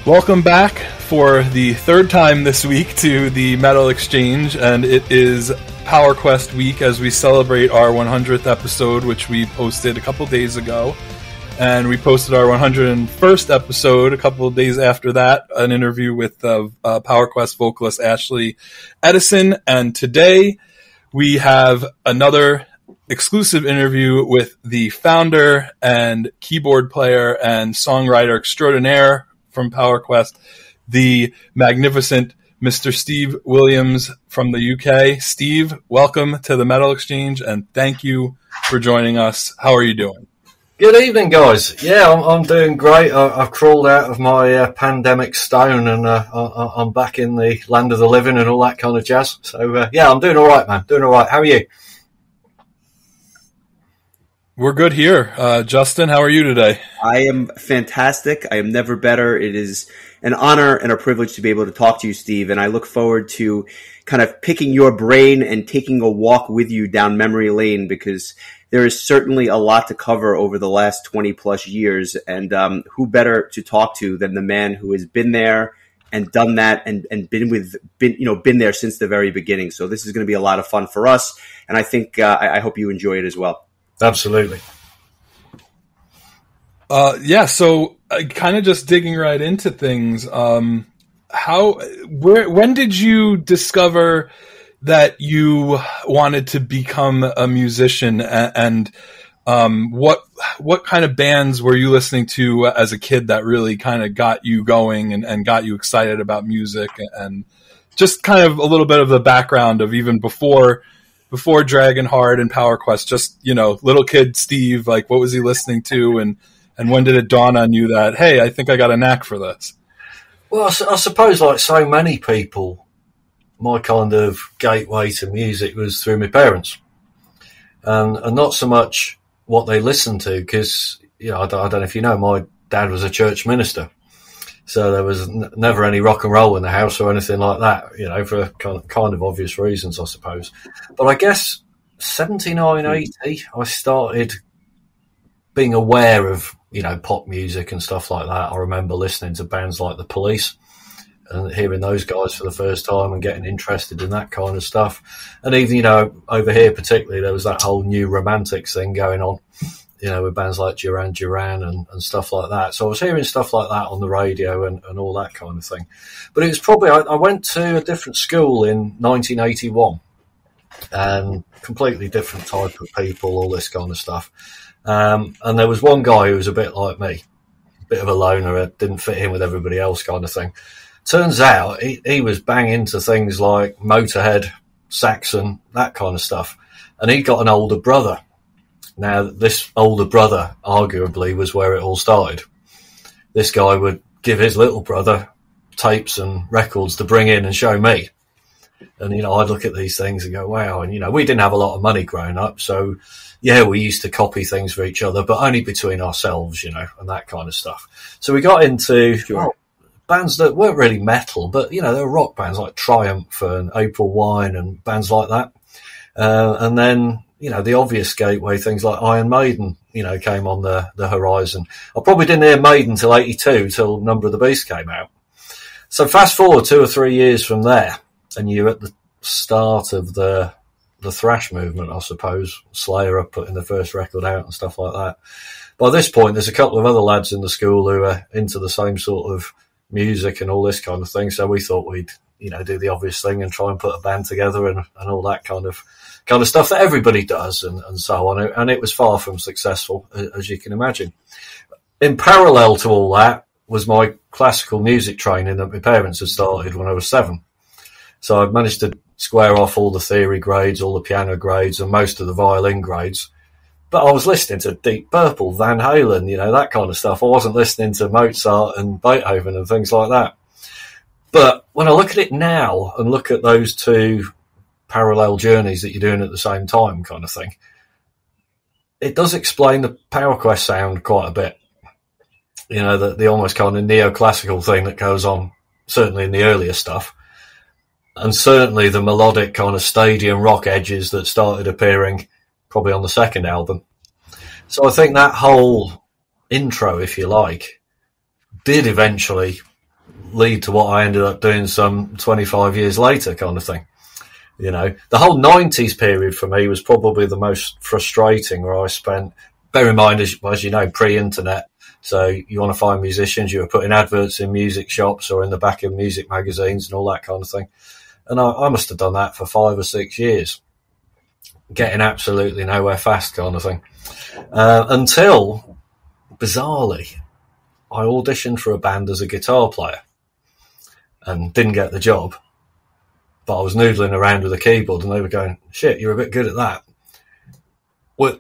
Welcome back for the third time this week to the Metal Exchange, and it is Power Quest week as we celebrate our 100th episode, which we posted a couple days ago. And we posted our 101st episode a couple of days after that, an interview with Power Quest vocalist Ashley Edison. And today we have another exclusive interview with the founder and keyboard player and songwriter extraordinaire from Power Quest, the magnificent Mr. Steve Williams from the UK. Steve, welcome to the Metal Exchange, and thank you for joining us. How are you doing? Good evening, guys. Yeah, I'm doing great. I've crawled out of my pandemic stone, and I'm back in the land of the living and all that kind of jazz. So, yeah, I'm doing all right, man. Doing all right. How are you? We're good here. Justin, how are you today? I am fantastic. I am never better. It is an honor and a privilege to be able to talk to you, Steve, and I look forward to kind of picking your brain and taking a walk with you down memory lane, because there is certainly a lot to cover over the last 20 plus years, and who better to talk to than the man who has been there and done that and been there since the very beginning. So this is going to be a lot of fun for us, and I think I hope you enjoy it as well. Absolutely. So kind of just digging right into things. When did you discover that you wanted to become a musician, and what kind of bands were you listening to as a kid that really kind of got you going and got you excited about music, and just kind of a little bit of the background of even before Dragonheart and Power Quest, just, little kid Steve, like what was he listening to, and when did it dawn on you that, hey, I think I got a knack for this? Well, I suppose like so many people, my kind of gateway to music was through my parents, and not so much what they listened to, because I don't know if you know, my dad was a church minister, so there was never any rock and roll in the house or anything like that, for kind of obvious reasons, I suppose. But I guess 79, 80, I started being aware of pop music and stuff like that. I remember listening to bands like The Police and hearing those guys for the first time and getting interested in that kind of stuff. And even, over here particularly, there was that whole new romantics thing going on, with bands like Duran Duran and stuff like that. So I was hearing stuff like that on the radio and all that kind of thing. But it was probably, I went to a different school in 1981, and completely different type of people, all this kind of stuff. And there was one guy who was a bit like me, a bit of a loner, didn't fit in with everybody else kind of thing. Turns out he was banging to things like Motorhead, Saxon, that kind of stuff. And he got an older brother. Now, this older brother, arguably, was where it all started. This guy would give his little brother tapes and records to bring in and show me. And, I'd look at these things and go, wow. And, we didn't have a lot of money growing up. So, yeah, we used to copy things for each other, but only between ourselves, and that kind of stuff. So we got into bands that weren't really metal, but, there were rock bands like Triumph and April Wine and bands like that. And then, the obvious gateway, things like Iron Maiden, came on the horizon. I probably didn't hear Maiden till 82, till Number of the Beast came out. So fast forward 2 or 3 years from there, and you're at the start of the thrash movement, I suppose. Slayer are putting the first record out and stuff like that. By this point, there's a couple of other lads in the school who are into the same sort of music and all this kind of thing. So we thought we'd, do the obvious thing and try and put a band together and all that kind of stuff that everybody does and so on. And it was far from successful, as you can imagine. In parallel to all that was my classical music training that my parents had started when I was 7. So I've managed to square off all the theory grades, all the piano grades, and most of the violin grades. But I was listening to Deep Purple, Van Halen, that kind of stuff. I wasn't listening to Mozart and Beethoven and things like that. But when I look at it now and look at those two parallel journeys that you're doing at the same time kind of thing, it does explain the Power Quest sound quite a bit. The almost kind of neoclassical thing that goes on, certainly in the earlier stuff. And certainly the melodic kind of stadium rock edges that started appearing probably on the second album. So I think that whole intro, if you like, did eventually lead to what I ended up doing some 25 years later, kind of thing. You know, the whole 90s period for me was probably the most frustrating, where I spent, bear in mind, as you know, pre-internet. So you want to find musicians, you were putting adverts in music shops or in the back of music magazines and all that kind of thing. And I must have done that for 5 or 6 years, getting absolutely nowhere fast, kind of thing. Until, bizarrely, I auditioned for a band as a guitar player and didn't get the job. But I was noodling around with a keyboard and they were going, shit, you're a bit good at that.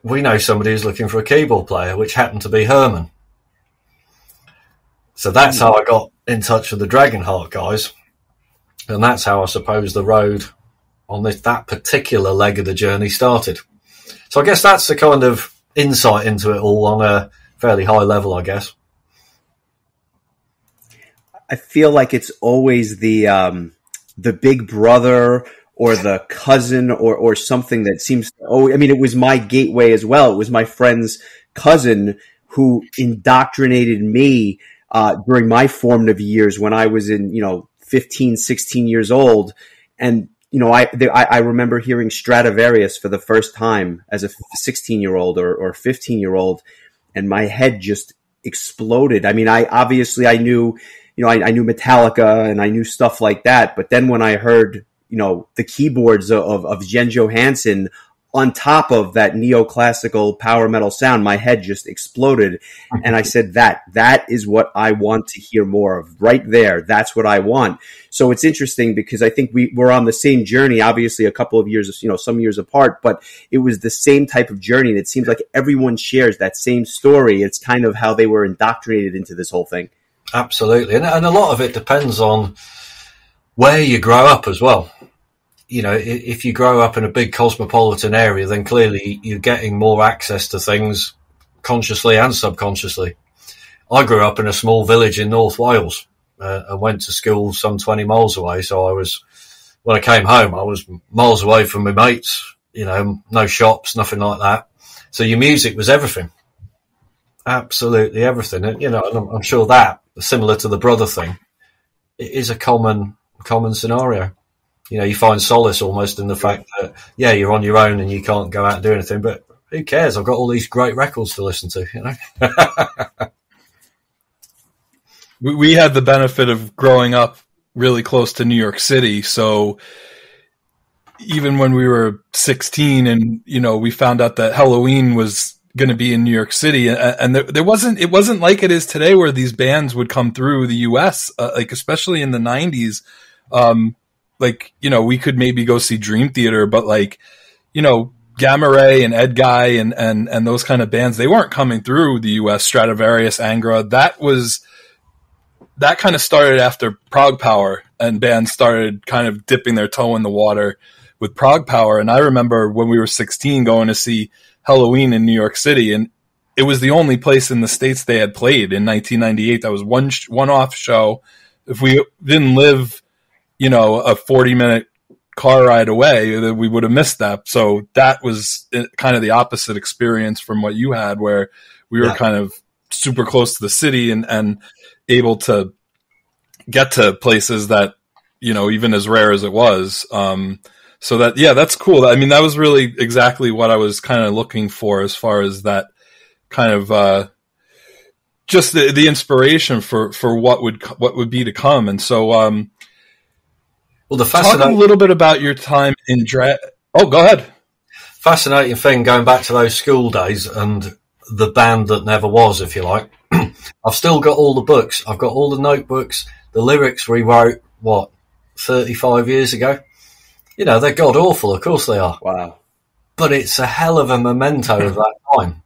We know somebody who's looking for a keyboard player, which happened to be Herman. So that's how I got in touch with the Dragonheart guys. And that's how I suppose the road on that particular leg of the journey started. So I guess that's the kind of insight into it all on a fairly high level, I guess. I feel like it's always the big brother or the cousin or something that seems to, I mean, it was my gateway as well. It was my friend's cousin who indoctrinated me during my formative years when I was in, 15, 16 years old. And, I remember hearing Stradivarius for the first time as a 16-year-old or 15-year-old, and my head just exploded. I mean, I knew, I knew Metallica and I knew stuff like that. But then when I heard, the keyboards of Jen Johansson on top of that neoclassical power metal sound, my head just exploded. And I said, that is what I want to hear more of right there. That's what I want. So it's interesting because I think we're on the same journey, obviously a couple of years, some years apart, but it was the same type of journey. And it seems like everyone shares that same story. It's kind of how they were indoctrinated into this whole thing. Absolutely. And a lot of it depends on where you grow up as well. If you grow up in a big cosmopolitan area, then clearly you're getting more access to things consciously and subconsciously. I grew up in a small village in North Wales and went to school some 20 miles away. So when I came home, I was miles away from my mates, no shops, nothing like that. So your music was everything. Absolutely everything. And, I'm sure that, similar to the brother thing, it is a common scenario. You find solace almost in the fact that, yeah, you're on your own and you can't go out and do anything, but who cares? I've got all these great records to listen to, We had the benefit of growing up really close to New York City. So even when we were 16 and, we found out that Halloween was going to be in New York City, and it wasn't like it is today where these bands would come through the US, like especially in the 90s. We could maybe go see Dream Theater, but Gamma Ray and Ed Guy and those kind of bands, they weren't coming through the US. Stradivarius, Angra, that kind of started after Prog Power, and bands started kind of dipping their toe in the water with Prog Power. And I remember when we were 16 going to see Halloween in New York City, and it was the only place in the States they had played in 1998. That was one-off show. If we didn't live, a 40-minute car ride away, we would have missed that. So that was kind of the opposite experience from what you had, where we were kind of super close to the city and able to get to places that, even as rare as it was. So that's cool. I mean, that was really exactly what I was kind of looking for as far as that kind of, just the inspiration for what would be to come. And so, talk a little bit about your time in Oh, go ahead. Fascinating thing, going back to those school days and the band that never was, if you like. I've still got all the books. I've got all the notebooks. The lyrics we wrote, 35 years ago? They're god awful. Of course they are. Wow. But it's a hell of a memento of that time.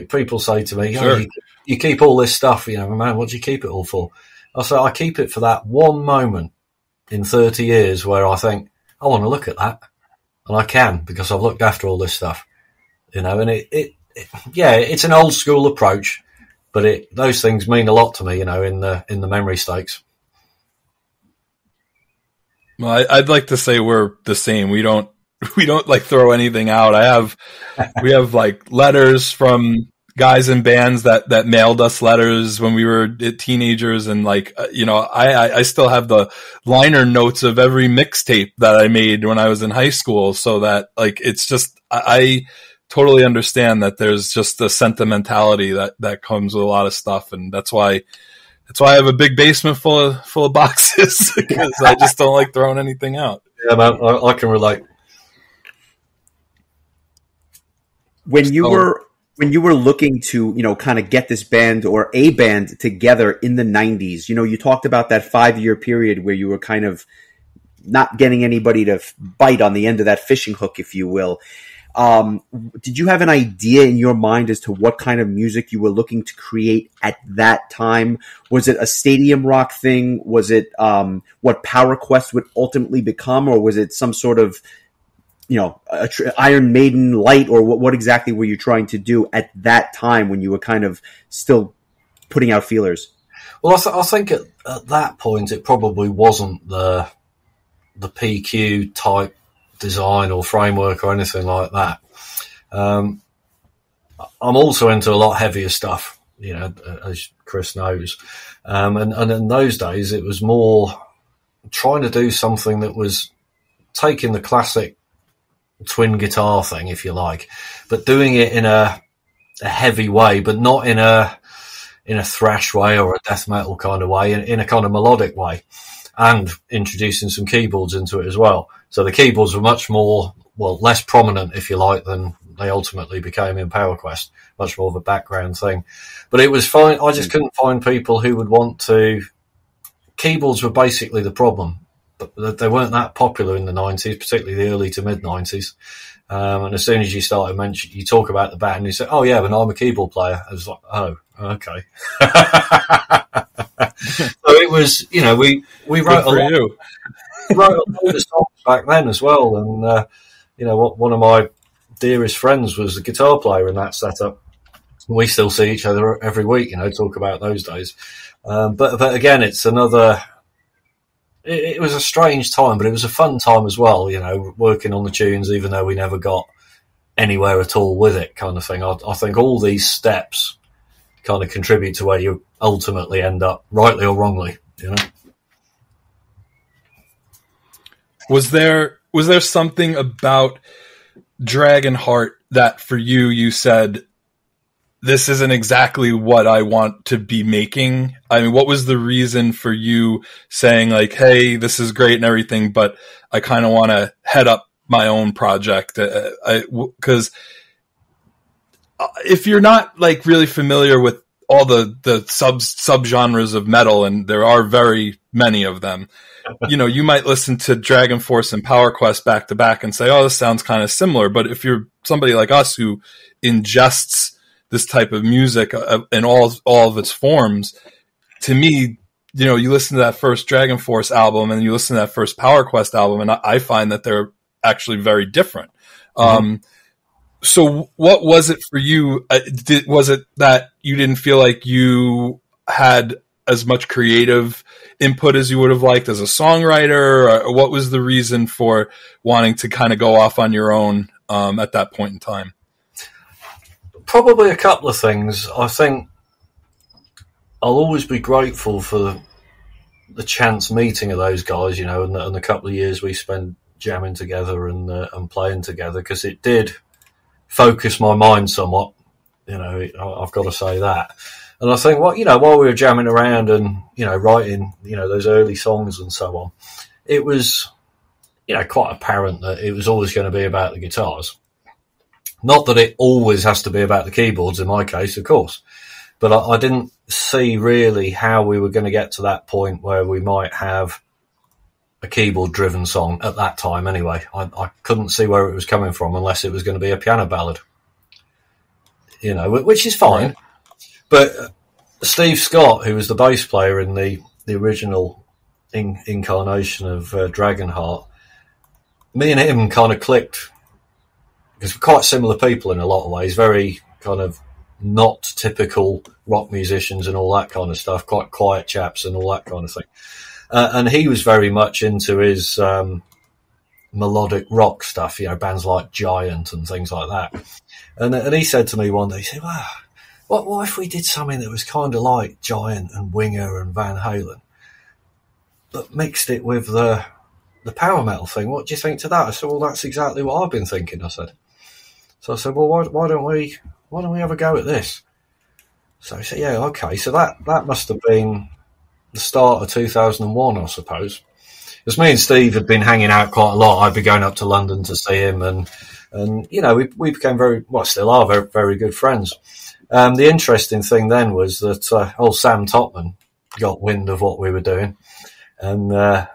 People say to me, sure. You keep all this stuff, man, what do you keep it all for? I say, I keep it for that one moment in 30 years where I think, I want to look at that. And I can, because I've looked after all this stuff. And it's an old school approach, but those things mean a lot to me, in the memory stakes. Well, I'd like to say we're the same. We don't like throw anything out. We have like letters from guys in bands that mailed us letters when we were teenagers, and like I still have the liner notes of every mixtape that I made when I was in high school, so that like it's just I totally understand that there's just a sentimentality that comes with a lot of stuff, and that's why I have a big basement full of boxes because I just don't like throwing anything out. Yeah, man, I can relate. When you were looking to, kind of get this band or a band together in the 90s, you talked about that 5-year period where you were kind of not getting anybody to bite on the end of that fishing hook, if you will. Did you have an idea in your mind as to what kind of music you were looking to create at that time? Was it a stadium rock thing? Was it what Power Quest would ultimately become? Or was it some sort of, Iron Maiden light? Or what exactly were you trying to do at that time when you were kind of still putting out feelers? Well, I think at that point it probably wasn't the PQ type design or framework or anything like that. I'm also into a lot heavier stuff, as Chris knows. And in those days, it was more trying to do something that was taking the classic twin guitar thing, if you like, but doing it in a heavy way, but not in a thrash way or a death metal kind of way, in a kind of melodic way, and introducing some keyboards into it as well. So the keyboards were much more, less prominent, if you like, than they ultimately became in Power Quest. Much more of a background thing. But it was fine. I just couldn't find people who would want to. Keyboards were basically the problem. But they weren't that popular in the 90s, particularly the early to mid 90s. And as soon as you started mentioning, you talk about the band, and you say, "Oh yeah, but I'm a keyboard player." I was like, "Oh, okay." So it was, we wrote wrote a lot of songs back then as well, and one of my dearest friends was a guitar player in that setup. We still see each other every week, talk about those days. But again, it's another. It was a strange time, but it was a fun time as well. Working on the tunes, even though we never got anywhere at all with it, kind of thing. I think all these steps kind of contribute to where you ultimately end up, rightly or wrongly. Was there something about Dragonheart that for you said, this isn't exactly what I want to be making? I mean, what was the reason for you saying like, hey, this is great and everything, but I kind of want to head up my own project? Because if you're not like really familiar with all the subgenres of metal, and there are very many of them, you might listen to Dragon Force and Power Quest back to back and say, oh, this sounds kind of similar. But if you're somebody like us who ingests this type of music in all of its forms, to me, you listen to that first Dragon Force album and you listen to that first Power Quest album, and I find that they're actually very different. Mm-hmm. So what was it for you? Was it that you didn't feel like you had as much creative input as you would have liked as a songwriter? Or what was the reason for wanting to kind of go off on your own at that point in time? Probably a couple of things. I think I'll always be grateful for the chance meeting of those guys, and the couple of years we spent jamming together and playing together, because it did focus my mind somewhat. I've got to say that. And I think, while we were jamming around and, writing, those early songs and so on, it was, quite apparent that it was always going to be about the guitars. Not that it always has to be about the keyboards in my case, of course, but I didn't see really how we were going to get to that point where we might have a keyboard-driven song at that time anyway. I couldn't see where it was coming from unless it was going to be a piano ballad, which is fine. Right. But Steve Scott, who was the bass player in the original incarnation of Dragonheart, me and him kind of clicked, because we're quite similar people in a lot of ways, very kind of not typical rock musicians and all that kind of stuff, quite quiet chaps and all that kind of thing. And he was very much into his melodic rock stuff, bands like Giant and things like that. And he said to me one day, he said, wow, what if we did something that was kind of like Giant and Winger and Van Halen, but mixed it with the power metal thing? What do you think to that? I said, well, that's exactly what I've been thinking, I said. So I said, well, why don't we have a go at this? So he said, yeah, okay. So that must have been the start of 2001, I suppose. Because me and Steve had been hanging out quite a lot. I'd be going up to London to see him, and you know, we became still are very, very good friends. The interesting thing then was that old Sam Topman got wind of what we were doing, and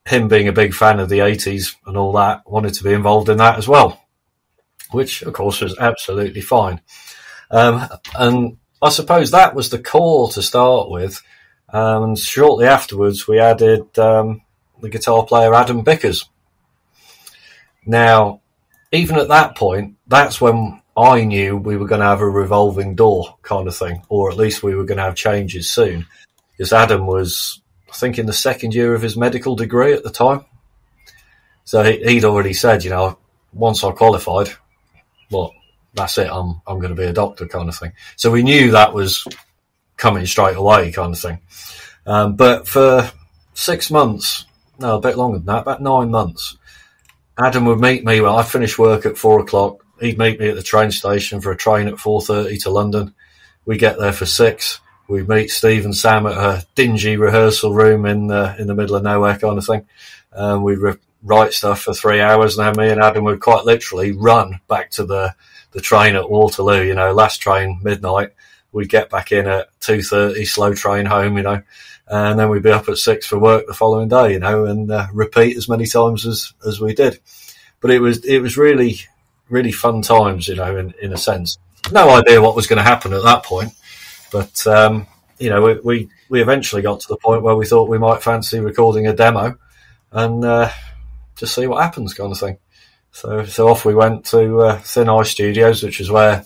him being a big fan of the 80s and all that, wanted to be involved in that as well, which of course was absolutely fine. And I suppose that was the core to start with. And shortly afterwards, we added the guitar player Adam Bickers. Now, even at that point, that's when I knew we were going to have a revolving door kind of thing, or at least we were going to have changes soon. Because Adam was, I think, in the second year of his medical degree at the time. So he'd already said, you know, once I qualified, well, that's it, I'm going to be a doctor kind of thing. So we knew that was coming straight away kind of thing. But for 6 months, no, a bit longer than that, about 9 months, Adam would meet me. Well, I'd finish work at 4:00. He'd meet me at the train station for a train at 4:30 to London. We get there for 6. We'd meet Steve and Sam at a dingy rehearsal room in the middle of nowhere kind of thing. We'd write stuff for 3 hours, and then me and Adam would quite literally run back to the train at Waterloo, you know, last train, midnight. We'd get back in at 2:30, slow train home, you know, and then we'd be up at 6 for work the following day, you know, and repeat as many times as we did. But it was really, really fun times, you know, in a sense. No idea what was going to happen at that point, but, you know, we eventually got to the point where we thought we might fancy recording a demo and just see what happens kind of thing. So off we went to Thin Ice Studios, which is where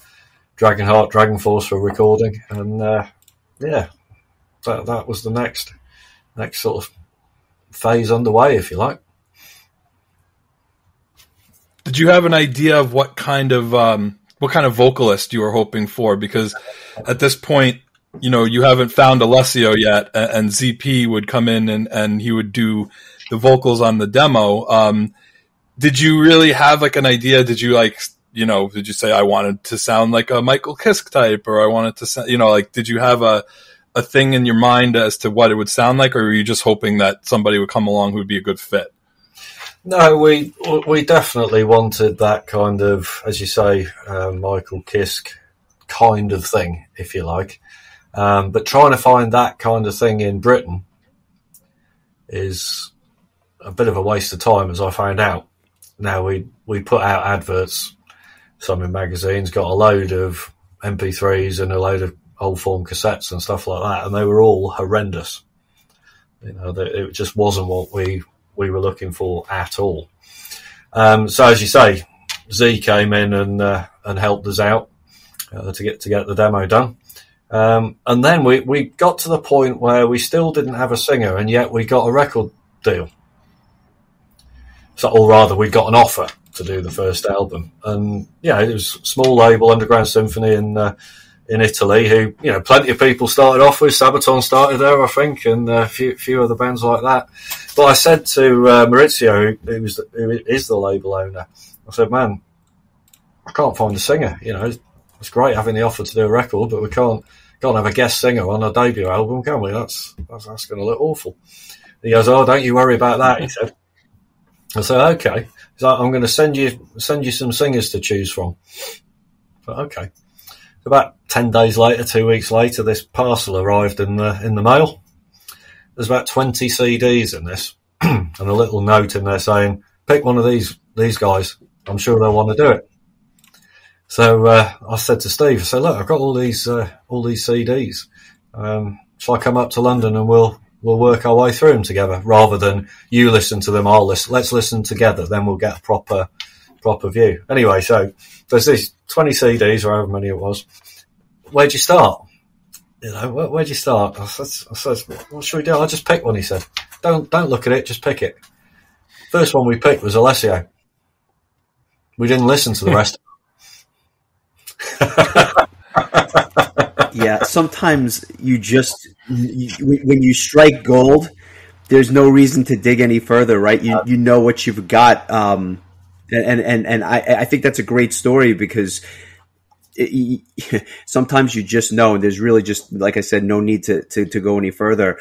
Dragonheart, Dragon Force were recording, and yeah, that was the next sort of phase underway, if you like. Did you have an idea of what kind of vocalist you were hoping for? Because at this point, you know, you haven't found Alessio yet, and ZP would come in and he would do the vocals on the demo. Did you really have like an idea? Did you did you say I wanted to sound like a Michael Kiske type, or I wanted to sound, you know, like, did you have a thing in your mind as to what it would sound like, or were you just hoping that somebody would come along who would be a good fit? No, we definitely wanted that kind of, as you say, Michael Kiske kind of thing, if you like. But trying to find that kind of thing in Britain is a bit of a waste of time, as I found out. Now, we put out adverts, some in magazines, got a load of MP3s and a load of old form cassettes and stuff like that, and they were all horrendous. You know, it just wasn't what we were looking for at all. So as you say, Z came in and helped us out to get the demo done. And then we got to the point where we still didn't have a singer, and yet we got a record deal. So, or rather, we got an offer to do the first album, and yeah, it was a small label, Underground Symphony in Italy, who, you know, plenty of people started off with. Sabaton started there, I think, and a few other bands like that. But I said to Maurizio, who is the label owner, I said, man, I can't find a singer. You know, it's great having the offer to do a record, but we can't have a guest singer on a debut album, can we? That's going to look awful. He goes, oh, don't you worry about that, he said. I said, okay. He's like, I'm going to send you some singers to choose from. But okay. About 10 days later, 2 weeks later, this parcel arrived in the mail. There's about 20 CDs in this, and a little note in there saying, pick one of these guys. I'm sure they'll want to do it. So I said to Steve, I said, look, I've got all these CDs. Shall I come up to London and we'll work our way through them together, rather than you listen to them, I'll listen. Let's listen together, then we'll get a proper view. Anyway, so there's these 20 CDs, or however many it was. Where'd you start? You know, where'd you start? I said, what should we do? I'll just pick one, he said. Don't look at it, just pick it. First one we picked was Alessio. We didn't listen to the rest. Yeah, sometimes when you strike gold, there's no reason to dig any further, right? You know what you've got, and I think that's a great story because sometimes you just know, and there's really just, like I said, no need to go any further.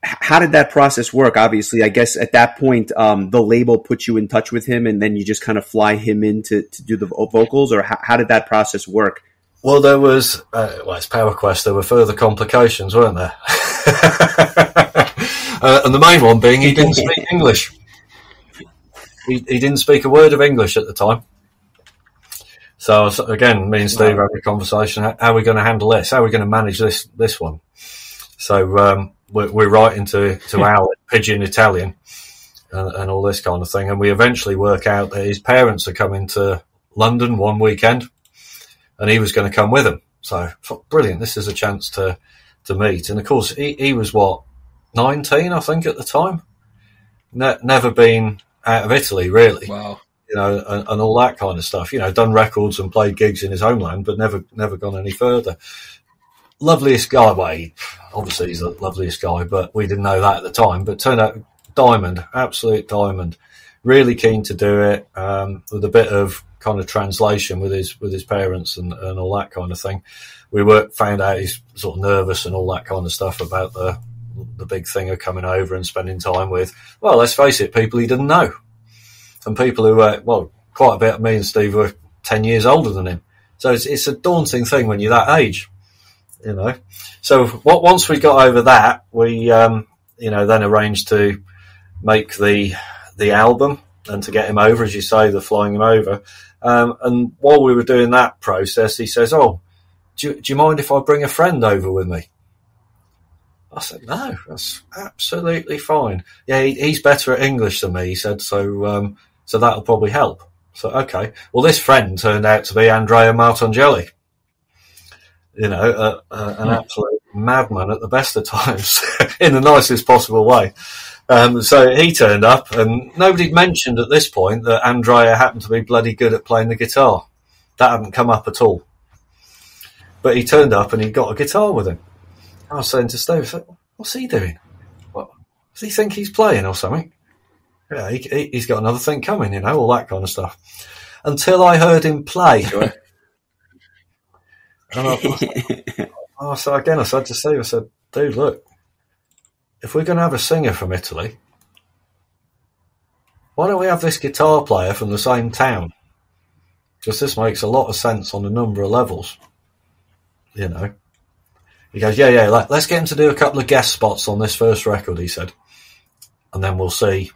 How did that process work? Obviously, I guess at that point, the label put you in touch with him, and then you just kind of fly him in to do the vocals, or how did that process work? Well, there was, it's Power Quest, there were further complications, weren't there? And the main one being he didn't speak English. He didn't speak a word of English at the time. So again, me and Steve had a conversation. How are we going to handle this? How are we going to manage this one? So we're writing to Al in Pidgin Italian and all this kind of thing. And we eventually work out that his parents are coming to London one weekend, and he was going to come with them. So brilliant! This is a chance to meet. And of course, he was 19, I think, at the time. Never been out of Italy, really. Wow. You know, and all that kind of stuff. You know, done records and played gigs in his homeland, but never gone any further. Loveliest guy. Well, obviously he's the loveliest guy, but we didn't know that at the time. But turned out diamond, absolute diamond. Really keen to do it, with a bit of kind of translation with his parents and all that kind of thing. We found out he's sort of nervous and all that kind of stuff about the big thing of coming over and spending time with, well, let's face it, people he didn't know. And people who were, quite a bit of me and Steve were 10 years older than him. So it's a daunting thing when you're that age, you know. So once we got over that, we, then arranged to make the album and to get him over, as you say, the flying him over. And while we were doing that process, he says, do you mind if I bring a friend over with me? I said, no, that's absolutely fine. Yeah, he's better at English than me, he said, so that'll probably help. So, okay. Well, this friend turned out to be Andrea Martangeli. You know, an absolute madman at the best of times, in the nicest possible way. So he turned up, and nobody mentioned at this point that Andrea happened to be bloody good at playing the guitar. That hadn't come up at all. But he turned up and he got a guitar with him. I was saying to Steve, what's he doing? What does he think he's playing or something? Yeah, he's got another thing coming, you know, all that kind of stuff. Until I heard him play. Sure. And I said to Steve, I said, dude, look, if we're going to have a singer from Italy, why don't we have this guitar player from the same town? Because this makes a lot of sense on a number of levels, you know. He goes, yeah, let's get him to do a couple of guest spots on this first record, he said. And then we'll see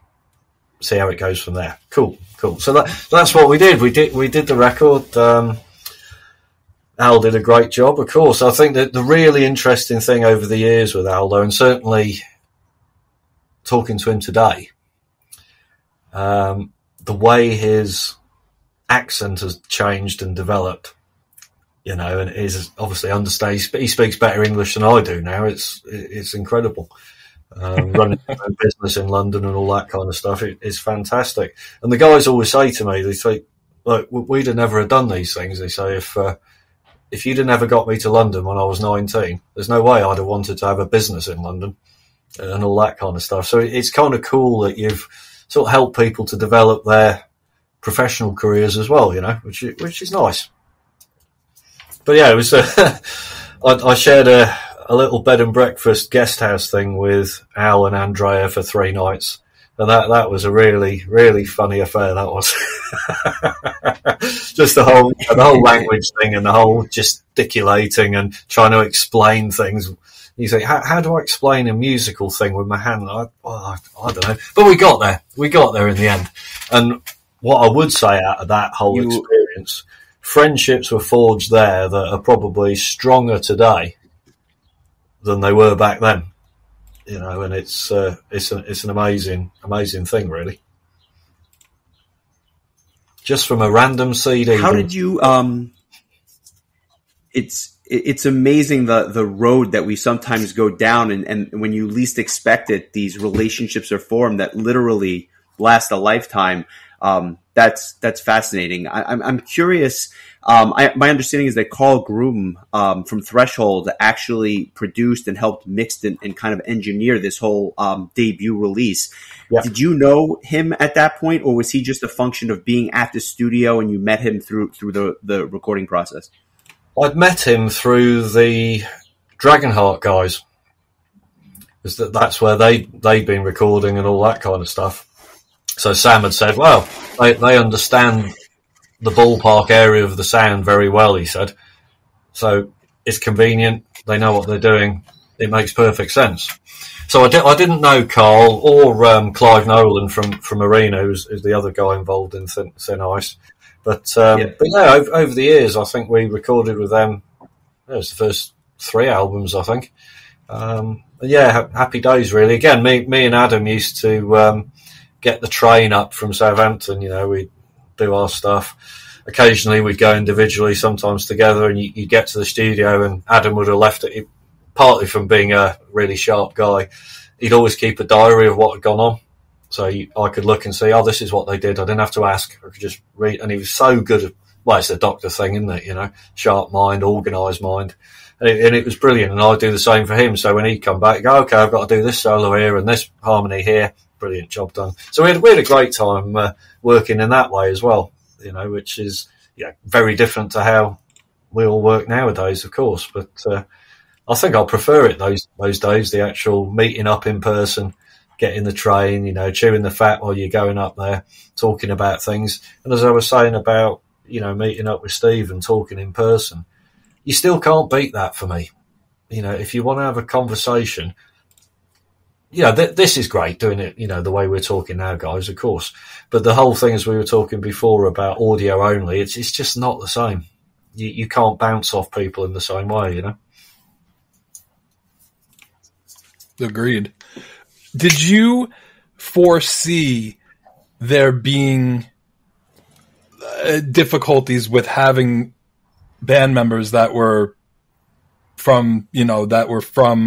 how it goes from there. Cool. So that's what we did. We did the record. Al did a great job, of course. I think that the really interesting thing over the years with Al, though, and certainly talking to him today, the way his accent has changed and developed, you know, and is obviously understands. He speaks better English than I do now. It's incredible. Running a business in London and all that kind of stuff. It's fantastic. And the guys always say to me, they say, look, we'd have never have done these things. They say, if you'd have never got me to London when I was 19, there's no way I'd have wanted to have a business in London and all that kind of stuff. So it's kind of cool that you've sort of helped people to develop their professional careers as well, you know, which is nice. But yeah, it was, I shared a little bed and breakfast guest house thing with Al and Andrea for 3 nights. And that was a really, really funny affair, that was. Just the whole language thing and the whole gesticulating and trying to explain things. You think, how do I explain a musical thing with my hand? I don't know. But we got there. We got there in the end. And what I would say out of that whole experience, friendships were forged there that are probably stronger today than they were back then. You know, and it's an amazing thing, really. Just from a random CD. How did you? It's amazing the road that we sometimes go down, and when you least expect it, these relationships are formed that literally last a lifetime. That's fascinating. I'm curious. My understanding is that Carl Groom from Threshold actually produced and helped mix and kind of engineer this whole debut release. Yeah. Did you know him at that point, or was he just a function of being at the studio and you met him through the recording process? I'd met him through the Dragonheart guys. That's where they'd been recording and all that kind of stuff. So Sam had said, well, they understand the ballpark area of the sound very well, he said. So it's convenient. They know what they're doing. It makes perfect sense. So I didn't know Carl or Clive Nolan from Arena, who's the other guy involved in Thin Ice. But yeah, over the years, I think we recorded with them. It was the first 3 albums, I think. Yeah, happy days, really. Again, me and Adam used to get the train up from Southampton. You know, we'd do our stuff. Occasionally, we'd go individually, sometimes together, and you get to the studio, and Adam would have left it, partly from being a really sharp guy. He'd always keep a diary of what had gone on. So I could look and see, oh, this is what they did. I didn't have to ask. I could just read. And he was so good at, well, it's a doctor thing, isn't it? You know, sharp mind, organised mind. And it was brilliant. And I'd do the same for him. So when he'd come back, he'd go, okay, I've got to do this solo here and this harmony here. Brilliant, job done. So we had a great time working in that way as well, you know, which is very different to how we all work nowadays, of course. But I think I'll prefer it those days, the actual meeting up in person, getting the train, you know, chewing the fat while you're going up there, talking about things. And as I was saying about, you know, meeting up with Steve and talking in person, you still can't beat that for me. You know, if you want to have a conversation, this is great doing it, you know, the way we're talking now, guys, of course. But the whole thing, as we were talking before about audio only, it's just not the same. You can't bounce off people in the same way, you know. Agreed. Did you foresee there being difficulties with having band members that were from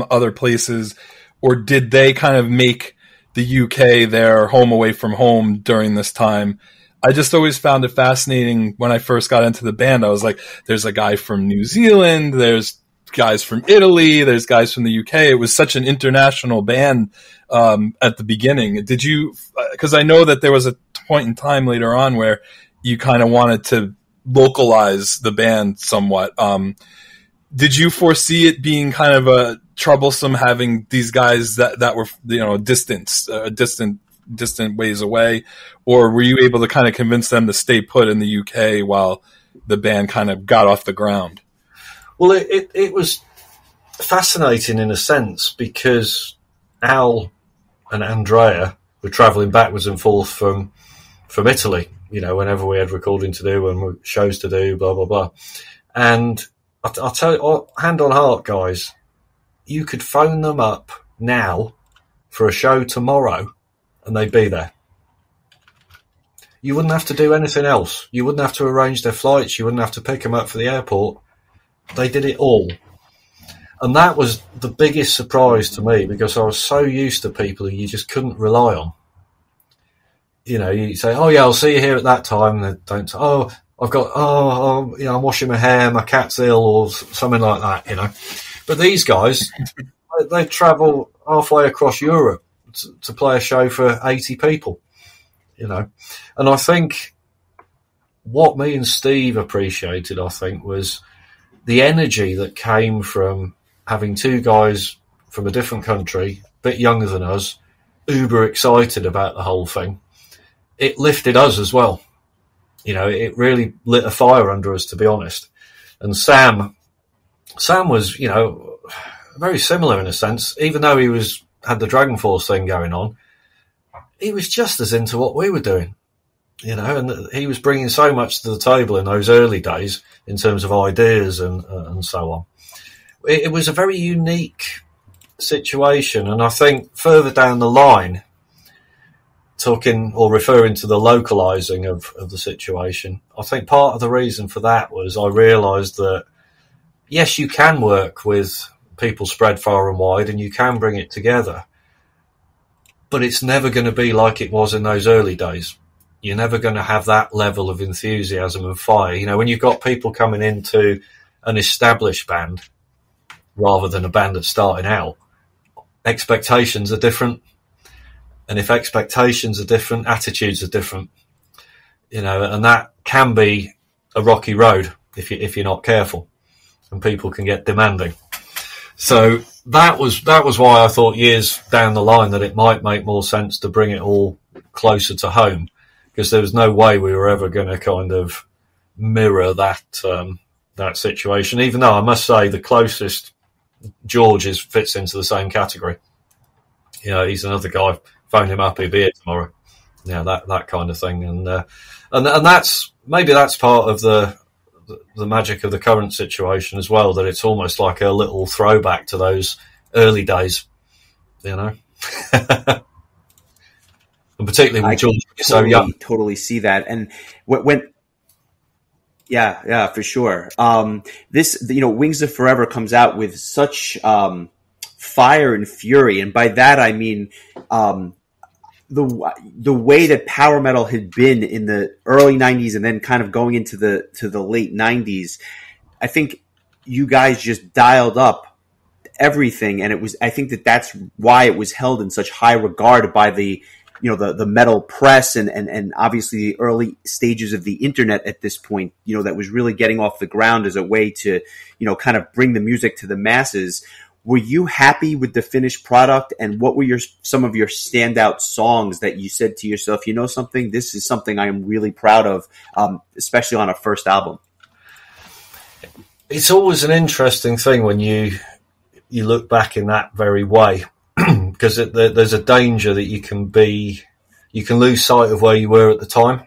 other places, or did they kind of make the UK their home away from home during this time? I just always found it fascinating when I first got into the band. I was like, there's a guy from New Zealand, there's guys from Italy, there's guys from the UK. It was such an international band at the beginning. Did you, because I know that there was a point in time later on where you kind of wanted to localize the band somewhat. Did you foresee it being kind of a troublesome having these guys that were, you know, distant ways away, or were you able to kind of convince them to stay put in the UK while the band kind of got off the ground? Well, it was fascinating in a sense because Al and Andrea were travelling backwards and forth from Italy, you know, whenever we had recording to do and shows to do, blah, blah, blah. And I'll tell you, hand on heart, guys, you could phone them up now for a show tomorrow and they'd be there. You wouldn't have to do anything else. You wouldn't have to arrange their flights. You wouldn't have to pick them up for the airport. They did it all. And that was the biggest surprise to me because I was so used to people who you just couldn't rely on. You know, you say, oh yeah, I'll see you here at that time. And they don't say, oh, you know, I'm washing my hair, my cat's ill or something like that, you know. But these guys, they travel halfway across Europe to play a show for 80 people, you know. And I think what me and Steve appreciated, was the energy that came from having two guys from a different country, a bit younger than us, uber excited about the whole thing. It lifted us as well. You know, it really lit a fire under us, to be honest. And Sam was, you know, very similar in a sense. Even though he had the Dragon Force thing going on, he was just as into what we were doing. You know, and he was bringing so much to the table in those early days in terms of ideas and so on. It was a very unique situation. And I think further down the line, talking or referring to the localizing of the situation, I think part of the reason for that was I realised that, yes, you can work with people spread far and wide and you can bring it together, but it's never going to be like it was in those early days. you're never going to have that level of enthusiasm and fire. You know, when you've got people coming into an established band rather than a band that's starting out, expectations are different. And if expectations are different, attitudes are different. You know, and that can be a rocky road if you're not careful, and people can get demanding. So that was why I thought years down the line that it might make more sense to bring it all closer to home, because there was no way we were ever going to kind of mirror that situation. Even though I must say the closest George fits into the same category. You know, he's another guy. Phone him up, he'll be here tomorrow. Yeah, that kind of thing, and that's maybe that's part of the magic of the current situation as well. That it's almost like a little throwback to those early days, you know. And particularly when George was so young. Totally see that, and when yeah, for sure. This, you know, Wings of Forever comes out with such fire and fury, and by that I mean the way that power metal had been in the early 90s and then kind of going into the late 90s. I think you guys just dialed up everything, and I think that's why it was held in such high regard by the metal press and obviously the early stages of the internet at this point, you know, that was really getting off the ground as a way to, you know, kind of bring the music to the masses. Were you happy with the finished product, and what were some of your standout songs that you said to yourself, you know something, this is something I am really proud of, especially on a first album? It's always an interesting thing when you look back in that very way, because there's a danger that you can lose sight of where you were at the time,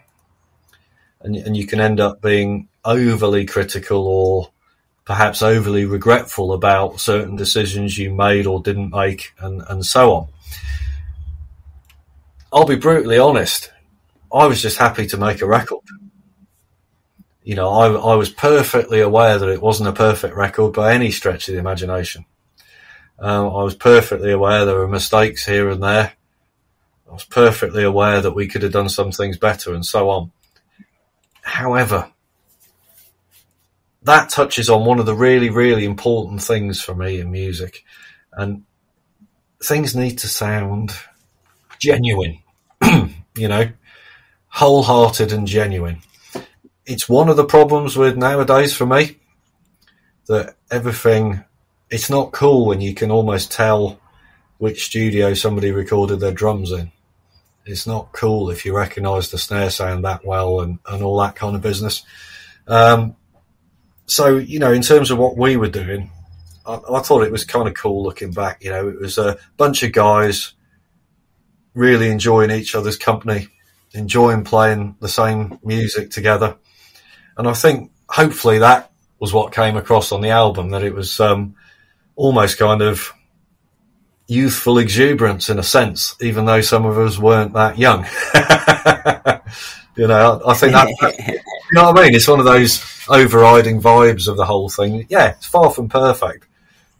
and you can end up being overly critical or perhaps overly regretful about certain decisions you made or didn't make, and so on. I'll be brutally honest. I was just happy to make a record. You know, I was perfectly aware that it wasn't a perfect record by any stretch of the imagination. I was perfectly aware there were mistakes here and there. I was perfectly aware that we could have done some things better, and so on. However, that touches on one of the really, really important things for me in music. And things need to sound genuine, you know, wholehearted and genuine. It's one of the problems with nowadays for me, that it's not cool when you can almost tell which studio somebody recorded their drums in. It's not cool if you recognise the snare sound that well and all that kind of business. So, you know, in terms of what we were doing, I thought it was kind of cool looking back. You know, it was a bunch of guys really enjoying each other's company, enjoying playing the same music together. And I think hopefully that was what came across on the album, that it was almost kind of youthful exuberance in a sense, even though some of us weren't that young. You know, I think that, you know what I mean? It's one of those overriding vibes of the whole thing. Yeah, it's far from perfect,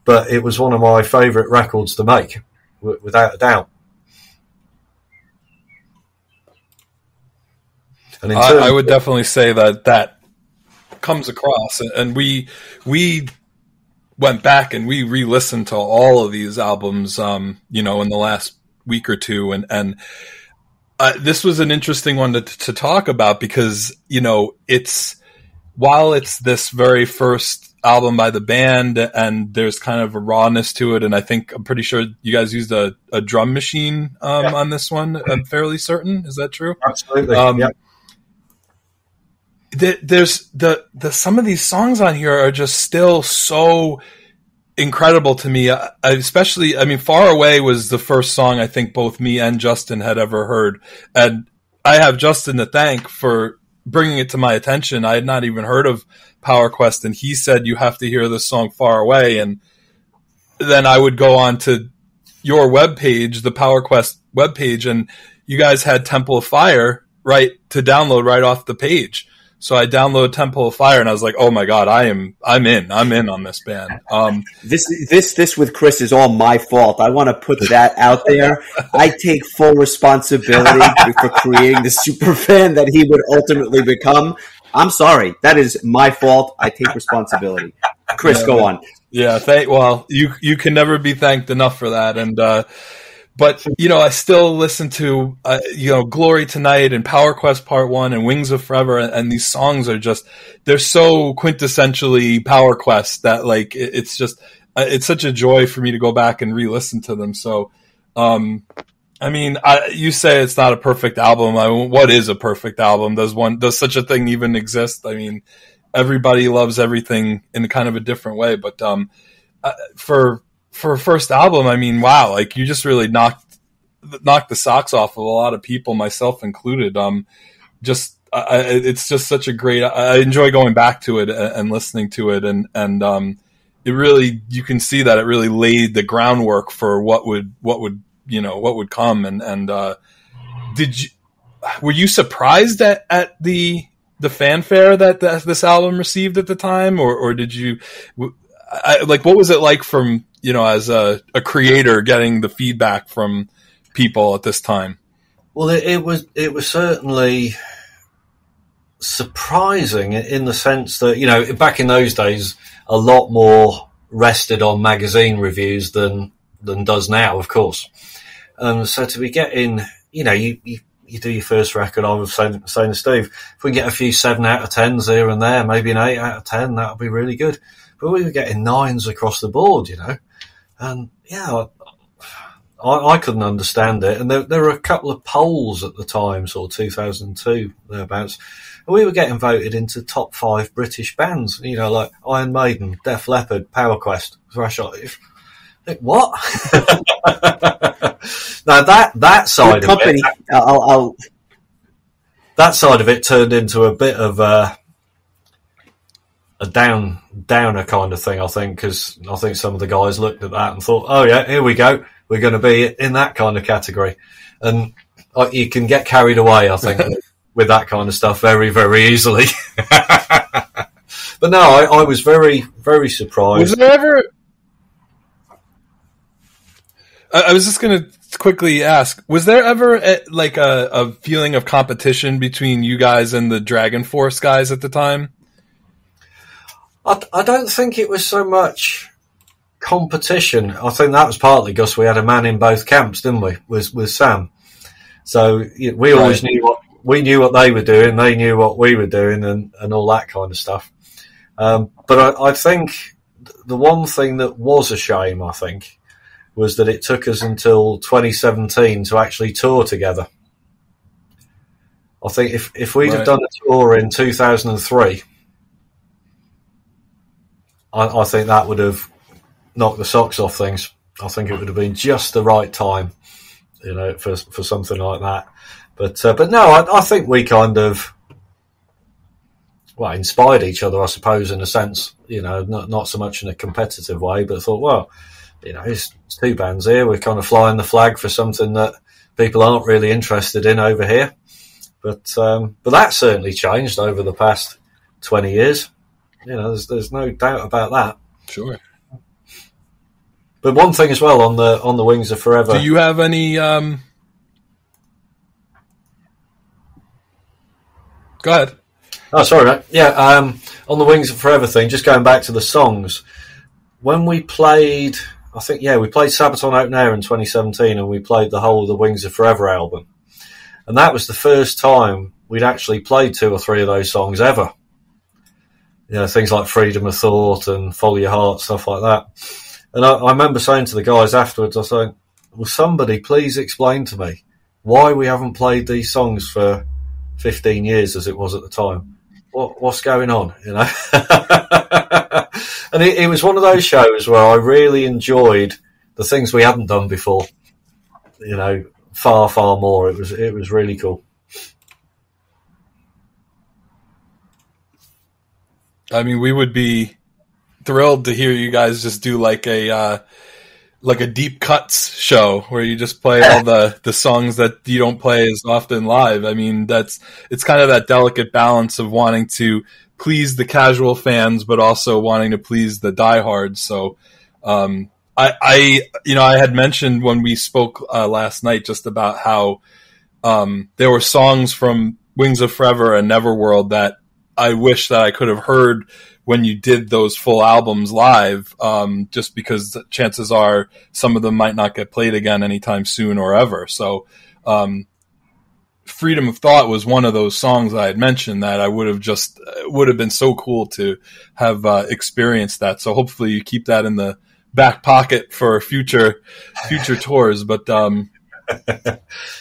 but it was one of my favourite records to make, without a doubt. And I would definitely say that comes across, and we went back and we re-listened to all of these albums, you know, in the last week or two, and this was an interesting one to talk about, because, you know, while it's this very first album by the band, and there's kind of a rawness to it, and I'm pretty sure you guys used a drum machine on this one. I'm fairly certain. Is that true? Absolutely. Yeah. There's some of these songs on here are just still so incredible to me. Especially, I mean, Far Away was the first song I think both me and Justin had ever heard. And I have Justin to thank for bringing it to my attention. I had not even heard of Power Quest, and he said, you have to hear this song Far Away. And then I would go on to your webpage, the Power Quest webpage, and you guys had Temple of Fire right to download right off the page. So I downloaded Temple of Fire, and I was like, "Oh my god, I'm in on this band." This with Chris is all my fault. I want to put that out there. I take full responsibility for creating the super fan that he would ultimately become. I'm sorry, that is my fault. I take responsibility. Chris, go on. Yeah, you can never be thanked enough for that, and. But, I still listen to, Glory Tonight and Power Quest Part 1 and Wings of Forever. And these songs are they're so quintessentially Power Quest that it's it's such a joy for me to go back and re-listen to them. So, you say it's not a perfect album. What is a perfect album? Does such a thing even exist? I mean, everybody loves everything in kind of a different way, but, for a first album, wow, you just really knocked the socks off of a lot of people, myself included. It's just such a great. I enjoy going back to it and listening to it, and it really, you can see that it really laid the groundwork for what would come. And were you surprised at the fanfare that this album received at the time, or did you? What was it like from, as a creator, getting the feedback from people at this time? Well, it was certainly surprising in the sense that, back in those days, a lot more rested on magazine reviews than does now, of course. So to be getting, you do your first record, I was saying to Steve, if we get a few 7 out of 10s here and there, maybe an 8 out of 10, that would be really good. But we were getting 9s across the board, and I couldn't understand it. And there were a couple of polls at the time, sort of 2002, thereabouts, and we were getting voted into top 5 British bands, like Iron Maiden, Def Leppard, Power Quest, Thrash. What? Now that side of it, that side of it turned into a bit of a downer kind of thing, I think, because I think some of the guys looked at that and thought, oh yeah, here we go, we're going to be in that kind of category. And you can get carried away, I think, with that kind of stuff very, very easily. But no, I was very, very surprised. Was there ever... I was just going to quickly ask, was there ever a feeling of competition between you guys and the Dragon Force guys at the time? I don't think it was so much competition. I think that was partly because we had a man in both camps, didn't we? With Sam. So we always knew what they were doing. They knew what we were doing, and all that kind of stuff. But I think the one thing that was a shame, I think, was that it took us until 2017 to actually tour together. I think if we'd have done a tour in 2003, I think that would have knocked the socks off things. I think it would have been just the right time, for something like that. But no, I think we kind of, inspired each other, I suppose, in a sense, not so much in a competitive way, but thought, well, it's 2 bands here. We're kind of flying the flag for something that people aren't really interested in over here. But that certainly changed over the past 20 years. There's no doubt about that. Sure. But one thing as well on the Wings of Forever. Do you have any? Go ahead. Oh, sorry, mate. Yeah. On the Wings of Forever thing, just going back to the songs, when we played, I think, we played Sabaton Open Air in 2017, and we played the whole of the Wings of Forever album, and that was the first time we'd actually played 2 or 3 of those songs ever. Things like Freedom of Thought and Follow Your Heart, stuff like that. And I remember saying to the guys afterwards, I was saying, will somebody please explain to me why we haven't played these songs for 15 years as it was at the time? What's going on, And it was one of those shows where I really enjoyed the things we hadn't done before, far, far more. It was really cool. We would be thrilled to hear you guys just do like like a deep cuts show where you just play all the songs that you don't play as often live. I mean, it's kind of that delicate balance of wanting to please the casual fans, but also wanting to please the diehards. So, I had mentioned when we spoke last night just about how there were songs from Wings of Forever and Neverworld that I wish that I could have heard when you did those full albums live, just because chances are some of them might not get played again anytime soon or ever. So, Freedom of Thought was one of those songs I had mentioned that I would have been so cool to have experienced that. So hopefully you keep that in the back pocket for future tours. But,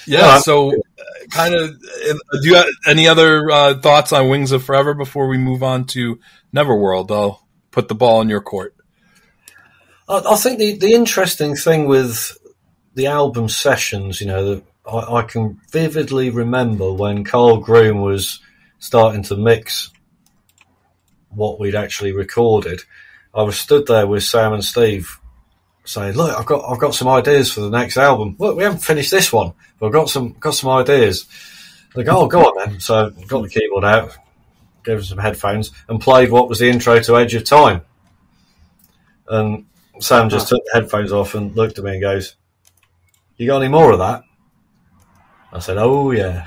yeah, so kind of, do you have any other thoughts on Wings of Forever before we move on to Neverworld? I'll put the ball in your court. I think the interesting thing with the album sessions, I can vividly remember when Carl Groom was starting to mix what we'd actually recorded. I was stood there with Sam and Steve saying, "Look, I've got some ideas for the next album. Look, we haven't finished this one, but I've got some ideas." They go, "Oh, go on then." So I got the keyboard out, gave him some headphones, and played what was the intro to Edge of Time. And Sam just took the headphones off and looked at me and goes, "You got any more of that?" I said, "Oh yeah."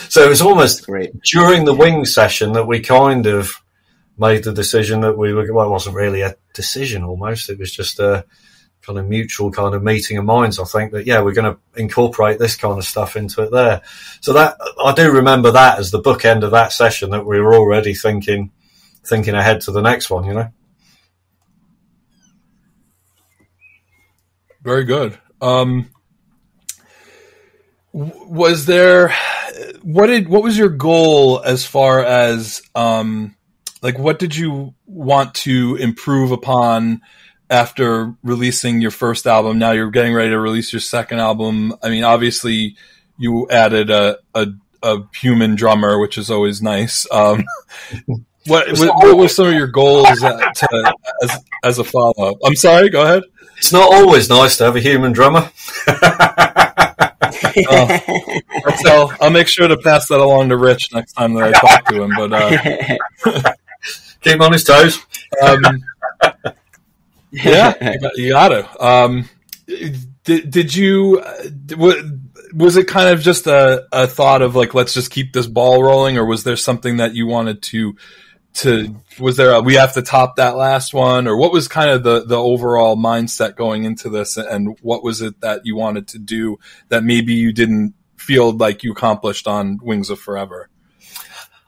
So it was almost during the Wing session that we kind of made the decision that we were, well, it wasn't really a decision almost. It was just a kind of mutual kind of meeting of minds, I think, that, yeah, we're going to incorporate this kind of stuff into it there. So that, I do remember that as the bookend of that session, that we were already thinking ahead to the next one, Very good. Was there, what was your goal as far as, what did you want to improve upon after releasing your first album? Now you're getting ready to release your second album. I mean, obviously you added a human drummer, which is always nice. What were some of your goals as a follow-up? I'm sorry, go ahead. It's not always nice to have a human drummer. I'll make sure to pass that along to Rich next time that I talk to him. But keep him on his toes. Yeah, you got to. Did you? Was it kind of just a thought of like, let's just keep this ball rolling, or was there something that you wanted to? Was there we have to top that last one, or what was kind of the overall mindset going into this, and what was it that you wanted to do that maybe you didn't feel like you accomplished on Wings of Forever?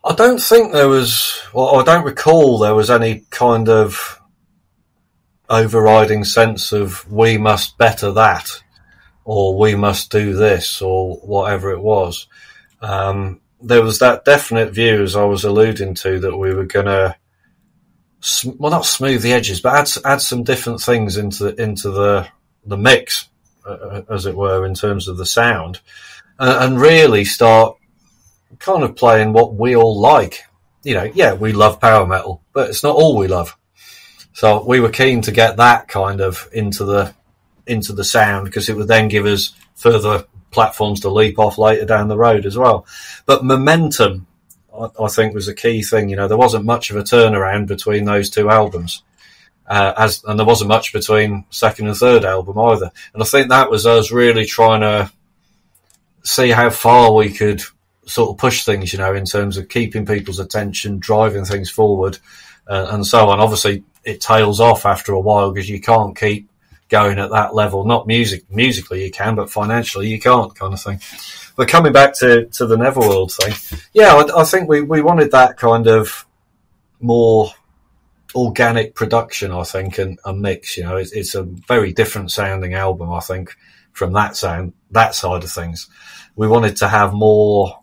I don't think there was, I don't recall there was any kind of overriding sense of we must better that, or we must do this, or whatever it was. There was that definite view, as I was alluding to, that we were going to, not smooth the edges, but add some different things into the mix, as it were, in terms of the sound, and really start kind of playing what we all like. Yeah, we love power metal, but it's not all we love. So we were keen to get that kind of into the sound, because it would then give us further platforms to leap off later down the road as well. But momentum, I think, was a key thing. There wasn't much of a turnaround between those two albums, and there wasn't much between second and third album either. And I think that was us really trying to see how far we could sort of push things, in terms of keeping people's attention, driving things forward, and so on. Obviously, it tails off after a while, because you can't keep going at that level. Not musically you can, but financially you can't, kind of thing. But coming back to the Neverworld thing, yeah, I think we wanted that kind of more organic production, I think, and a mix. It's a very different sounding album, I think, from that side of things. We wanted to have more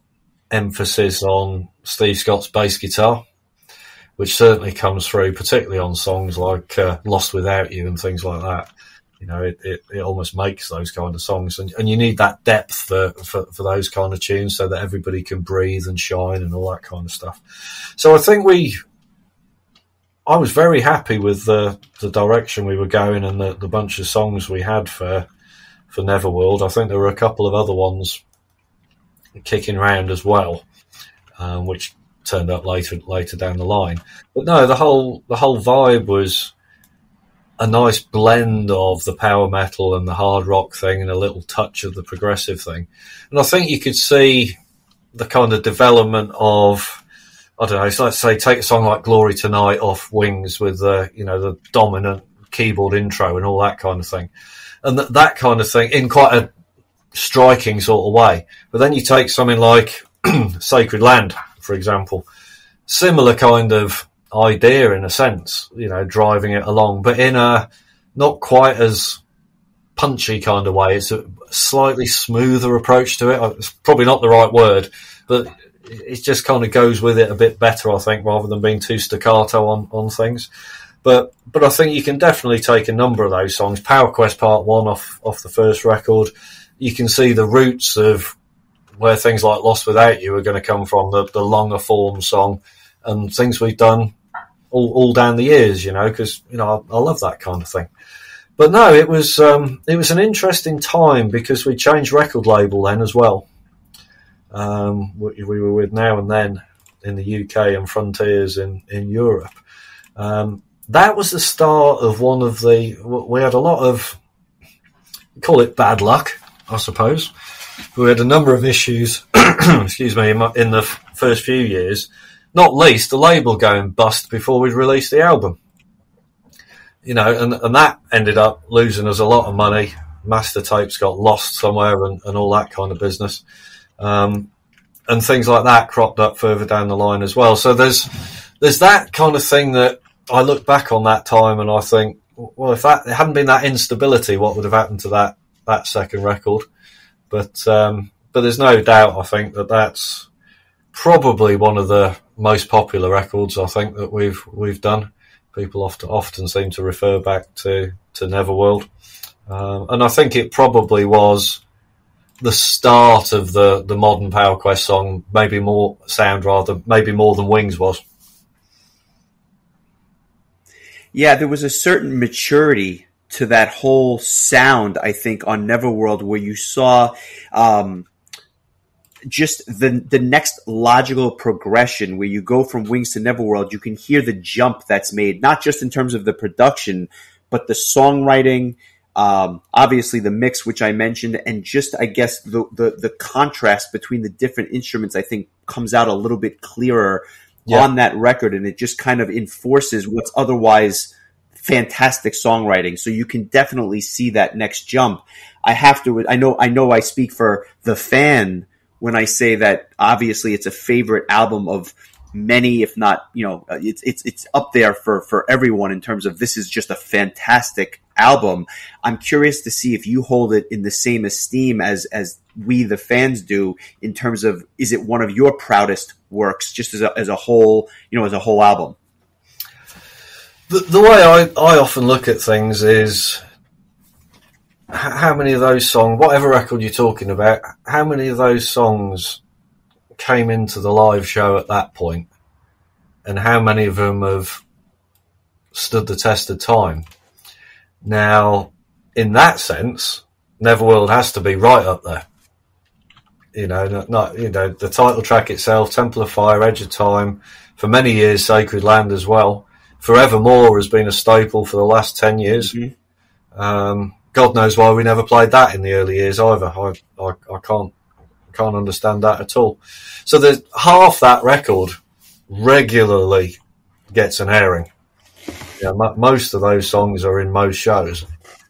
emphasis on Steve Scott's bass guitar, which certainly comes through, particularly on songs like Lost Without You and things like that. It almost makes those kind of songs, and you need that depth for those kind of tunes, so that everybody can breathe and shine and all that kind of stuff. So I think we I was very happy with the direction we were going and the bunch of songs we had for Neverworld. I think there were a couple of other ones kicking around as well, which turned up later down the line. But no, the whole vibe was a nice blend of the power metal and the hard rock thing and a little touch of the progressive thing. And I think you could see the kind of development of, I don't know, so let's say take a song like Glory Tonight off Wings with the dominant keyboard intro and all that kind of thing. And that kind of thing in quite a striking sort of way. But then you take something like Sacred Land, for example, similar kind of idea in a sense, driving it along, but in a not quite as punchy kind of way. It's a slightly smoother approach to it. It's probably not the right word, but it just kind of goes with it a bit better, I think, rather than being too staccato on things. But I think you can definitely take a number of those songs. Power Quest Part 1 off the first record, you can see the roots of where things like Lost Without You are going to come from, the longer form song, and things we've done all down the years, because, I love that kind of thing. But no, it was an interesting time because we changed record label then as well. We were with Now and Then in the UK and Frontiers in Europe. That was the start of we had a lot of, call it bad luck, I suppose. We had a number of issues, excuse me, in the first few years, not least the label going bust before we'd released the album. And that ended up losing us a lot of money. Master tapes got lost somewhere and all that kind of business. And things like that cropped up further down the line as well. So there's that kind of thing that I look back on that time and I think, well, if it hadn't been that instability, what would have happened to that second record? But there's no doubt, I think, that's probably one of the most popular records, I think, that we've done. People often seem to refer back to Neverworld. And I think it probably was the start of the modern Power Quest song, maybe more than Wings was. Yeah, there was a certain maturity to that whole sound, I think, on Neverworld, where you saw just the next logical progression, where you go from Wings to Neverworld. You can hear the jump that's made, not just in terms of the production, but the songwriting, obviously the mix, which I mentioned, and just, I guess, the contrast between the different instruments, I think, comes out a little bit clearer on that record, and it just kind of enforces what's otherwise fantastic songwriting. So you can definitely see that next jump. I know I speak for the fan when I say that obviously it's a favorite album of many, if not, it's up there for everyone in terms of this is just a fantastic album. I'm curious to see if you hold it in the same esteem as we, the fans, do, in terms of, is it one of your proudest works just as a whole, as a whole album? The way I often look at things is how many of those songs, whatever record you're talking about, how many of those songs came into the live show at that point, and how many of them have stood the test of time. Now, in that sense, Neverworld has to be right up there. The title track itself, Temple of Fire, Edge of Time, for many years, Sacred Land as well. Forevermore has been a staple for the last 10 years. Mm-hmm. God knows why we never played that in the early years either. I can't understand that at all. So there's half that record regularly gets an airing. Most of those songs are in most shows.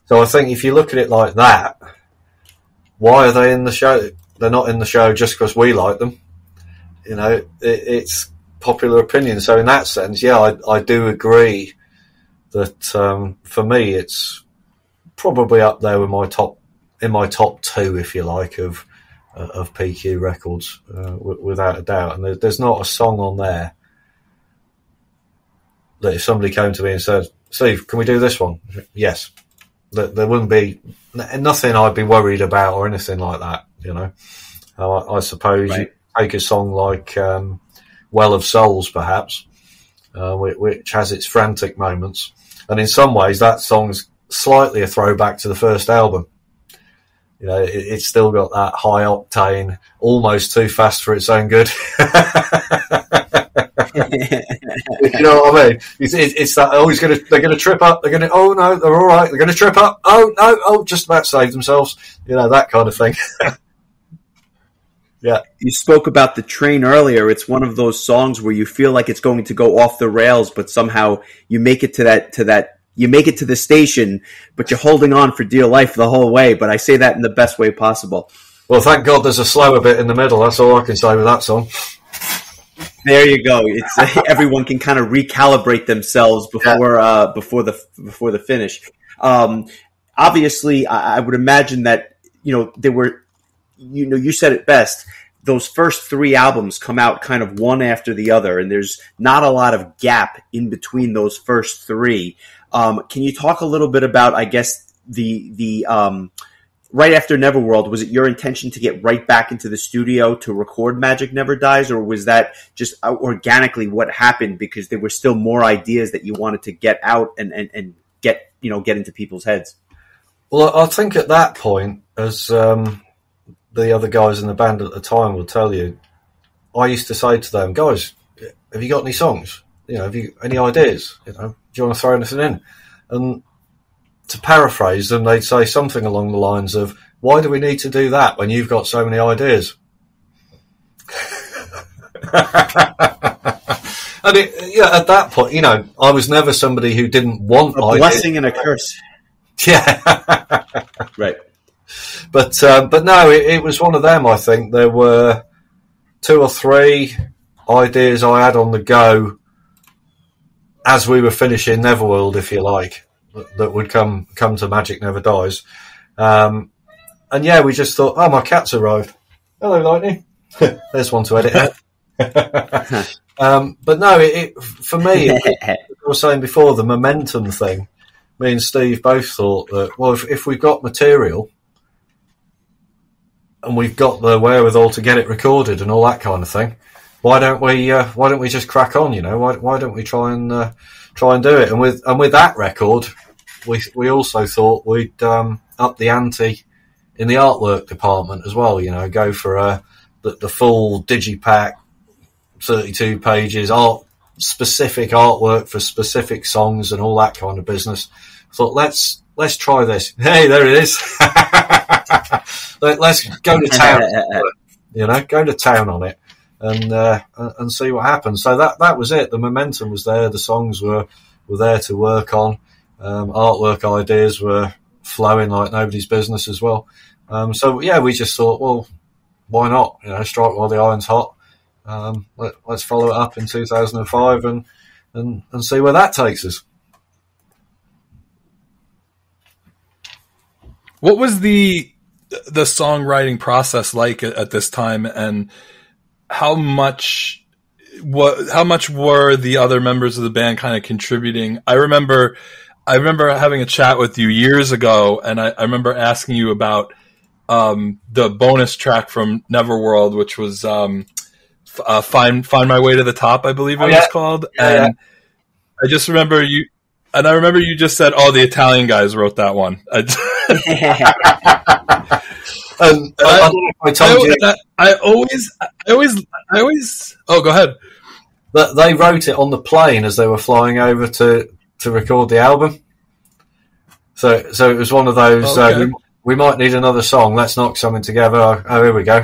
So I think if you look at it like that, why are they in the show? They're not in the show just because we like them. It's popular opinion. So in that sense, I do agree that for me it's probably up there with in my top two, if you like, of PQ records, without a doubt. And there's not a song on there that if somebody came to me and said, "Steve, can we do this one?" Yes. There wouldn't be nothing I'd be worried about or anything like that, I suppose right. You take a song like Well of Souls, perhaps, which has its frantic moments. And in some ways, that song's slightly a throwback to the first album. You know, it's still got that high octane, almost too fast for its own good. You know what I mean? It's that, oh, they're going to trip up. Oh no, they're all right. They're going to trip up. Oh no, oh, just about saved themselves. You know, that kind of thing. Yeah. You spoke about the train earlier. It's one of those songs where you feel like it's going to go off the rails, but somehow you make it you make it to the station, but you're holding on for dear life the whole way. But I say that in the best way possible. Well, thank God there's a slower bit in the middle. That's all I can say with that song. There you go. It's everyone can kind of recalibrate themselves before the finish. Obviously, I would imagine that there were. You said it best. Those first 3 albums come out kind of one after the other, and there's not a lot of gap in between those first 3. Can you talk a little bit about, I guess, the right after Neverworld? Was it your intention to get right back into the studio to record Magic Never Dies, or was that just organically what happened because there were still more ideas that you wanted to get out and get into people's heads? Well, I think at that point, as the other guys in the band at the time will tell you, I used to say to them, guys, have you got any songs? Have you any ideas? Do you want to throw anything in? And to paraphrase them, they'd say something along the lines of, why do we need to do that when you've got so many ideas? And at that point, I was never somebody who didn't want a blessing and a curse. Yeah. Right. But no, it was one of them, I think. There were 2 or 3 ideas I had on the go as we were finishing Neverworld, if you like, that would come to Magic Never Dies. And yeah, we just thought, oh, my cat's arrived. Hello, Lightning. There's one to edit out. But no, for me, I was saying before, the momentum thing, me and Steve both thought that, well, if we've got material and we've got the wherewithal to get it recorded and all that kind of thing, why don't we just crack on? Why don't we try and do it? And with that record, we also thought we'd up the ante in the artwork department as well. Go for the full digipack, 32 pages, specific artwork for specific songs and all that kind of business. I thought let's try this. Hey, there it is. Let's go to town. Go to town on it. And see what happens. So that was it. The momentum was there. The songs were there to work on. Artwork ideas were flowing like nobody's business as well. So yeah, we just thought, well, why not? Strike while the iron's hot. Let's follow it up in 2005 and see where that takes us. What was the songwriting process like at this time, and how much were the other members of the band kind of contributing? I remember having a chat with you years ago, and I remember asking you about the bonus track from Neverworld, which was Find My Way to the Top, I believe it was called. Yeah. And I just remember you, and I remember you just said, "Oh, the Italian guys wrote that one." I always. Oh, go ahead. But they wrote it on the plane as they were flying over to record the album. So it was one of those. Okay. We might need another song. Let's knock something together. Oh, here we go.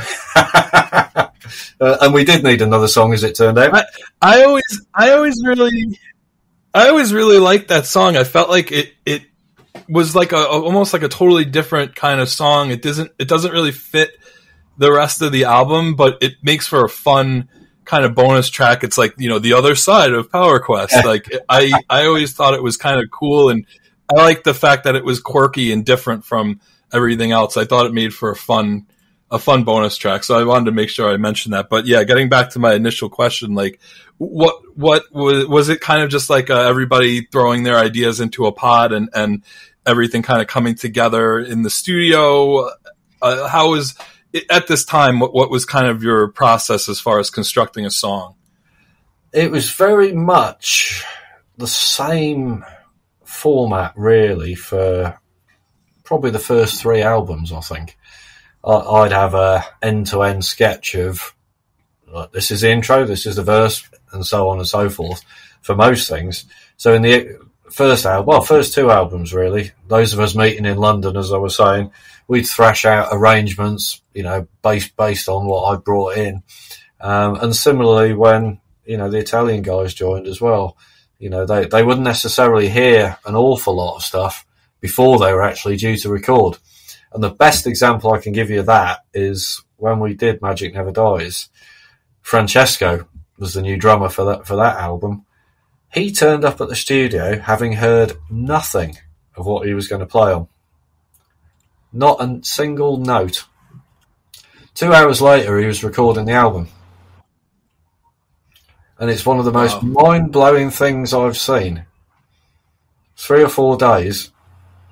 And we did need another song, as it turned out. I always really liked that song. I felt like it was like almost like a totally different kind of song. It doesn't really fit the rest of the album, but it makes for a fun kind of bonus track. It's like, the other side of Power Quest. Like I always thought it was kind of cool, and I liked the fact that it was quirky and different from everything else. I thought it made for a fun bonus track. So I wanted to make sure I mentioned that. But yeah, getting back to my initial question, like what was it kind of just like everybody throwing their ideas into a pot and everything kind of coming together in the studio? How was it, at this time, what was kind of your process as far as constructing a song? It was very much the same format, really, for probably the first 3 albums, I think. I'd have a end-to-end sketch of, like, this is the intro, this is the verse, and so on and so forth, for most things. So in the first 2 albums, really, those of us meeting in London, as I was saying, we'd thrash out arrangements, based on what I brought in. And similarly, when, the Italian guys joined as well, they wouldn't necessarily hear an awful lot of stuff before they were actually due to record. And the best example I can give you of that is when we did Magic Never Dies. Francesco was the new drummer for that album. He turned up at the studio having heard nothing of what he was going to play on. Not a single note. 2 hours later, he was recording the album. And it's one of the most mind-blowing things I've seen. 3 or 4 days,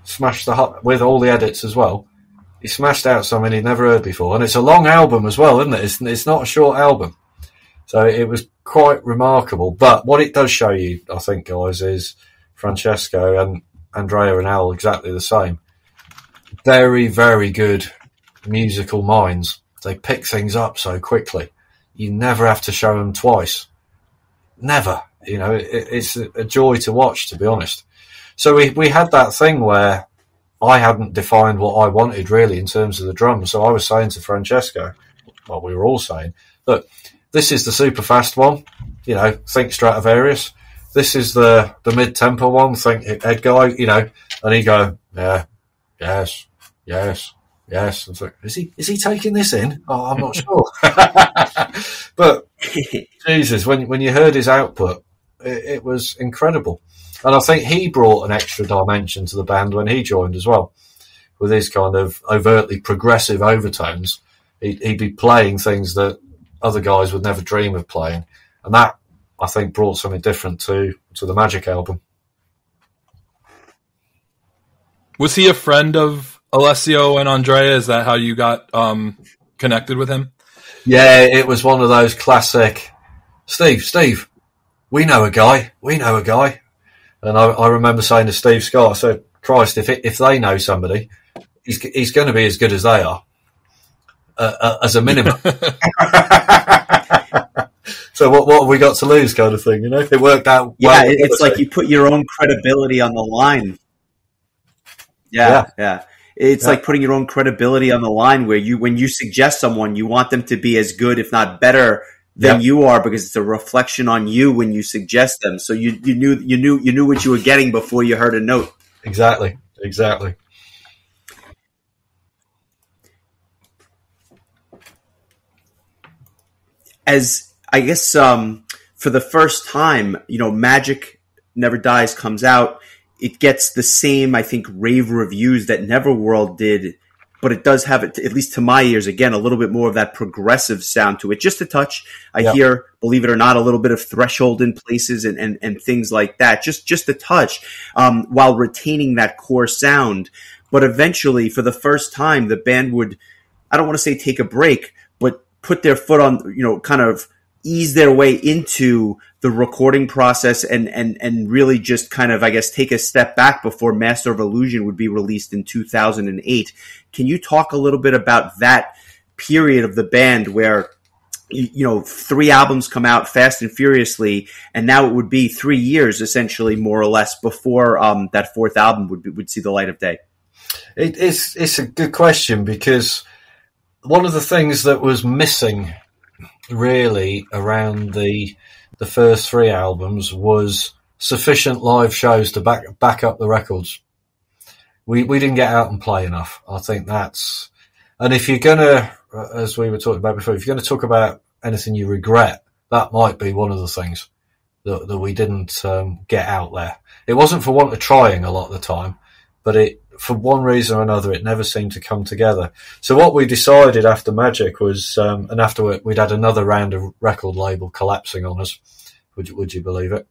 smashed with all the edits as well. He smashed out something he'd never heard before. And it's a long album as well, isn't it? It's not a short album. So it was quite remarkable. But what it does show you, I think, guys, is Francesco and Andrea and Al exactly the same. Very, very good musical minds. They pick things up so quickly. You never have to show them twice. Never. It's a joy to watch, to be honest. So we had that thing where I hadn't defined what I wanted really in terms of the drums. So I was saying to Francesco, well, we were all saying, look, this is the super fast one, think Stradivarius. This is the mid-tempo one, think Ed Guy, and he'd go, yeah, yes. It's like, is he taking this in? Oh, I'm not sure. But Jesus, when you heard his output, it was incredible. And I think he brought an extra dimension to the band when he joined as well, with his kind of overtly progressive overtones. He'd be playing things that other guys would never dream of playing, and that, I think, brought something different to the Magic album. Was he a friend of Alessio and Andrea? Is that how you got connected with him? Yeah, it was one of those classic, Steve, we know a guy. And I remember saying to Steve Scott, I said, Christ, if they know somebody, he's going to be as good as they are, as a minimum. So what have we got to lose, kind of thing, It worked out well. Yeah, it's like you put your own credibility on the line. Yeah. It's like putting your own credibility on the line, where when you suggest someone, you want them to be as good, if not better, than you are, because it's a reflection on you when you suggest them. So you knew what you were getting before you heard a note. Exactly. As I guess for the first time, Magic Never Dies comes out. It gets the same, I think, rave reviews that Neverworld did, but it does have, at least to my ears, again, a little bit more of that progressive sound to it. Just a touch. I hear, believe it or not, a little bit of Threshold in places and things like that. Just a touch, while retaining that core sound. But eventually, for the first time, the band would, I don't want to say take a break, but put their foot on, kind of ease their way into the recording process and really just kind of, I guess, take a step back before Master of Illusion would be released in 2008. Can you talk a little bit about that period of the band where, 3 albums come out fast and furiously, and now it would be 3 years, essentially, more or less, before that 4th album would see the light of day? It's a good question, because one of the things that was missing really around the first 3 albums was sufficient live shows to back up the records. We didn't get out and play enough. I think that's, and if you're gonna, as we were talking about before, if you're gonna talk about anything you regret, that might be one of the things that we didn't get out there. It wasn't for want of trying a lot of the time, but for one reason or another, it never seemed to come together. So what we decided after Magic was, and after we'd had another round of record label collapsing on us, would you believe it?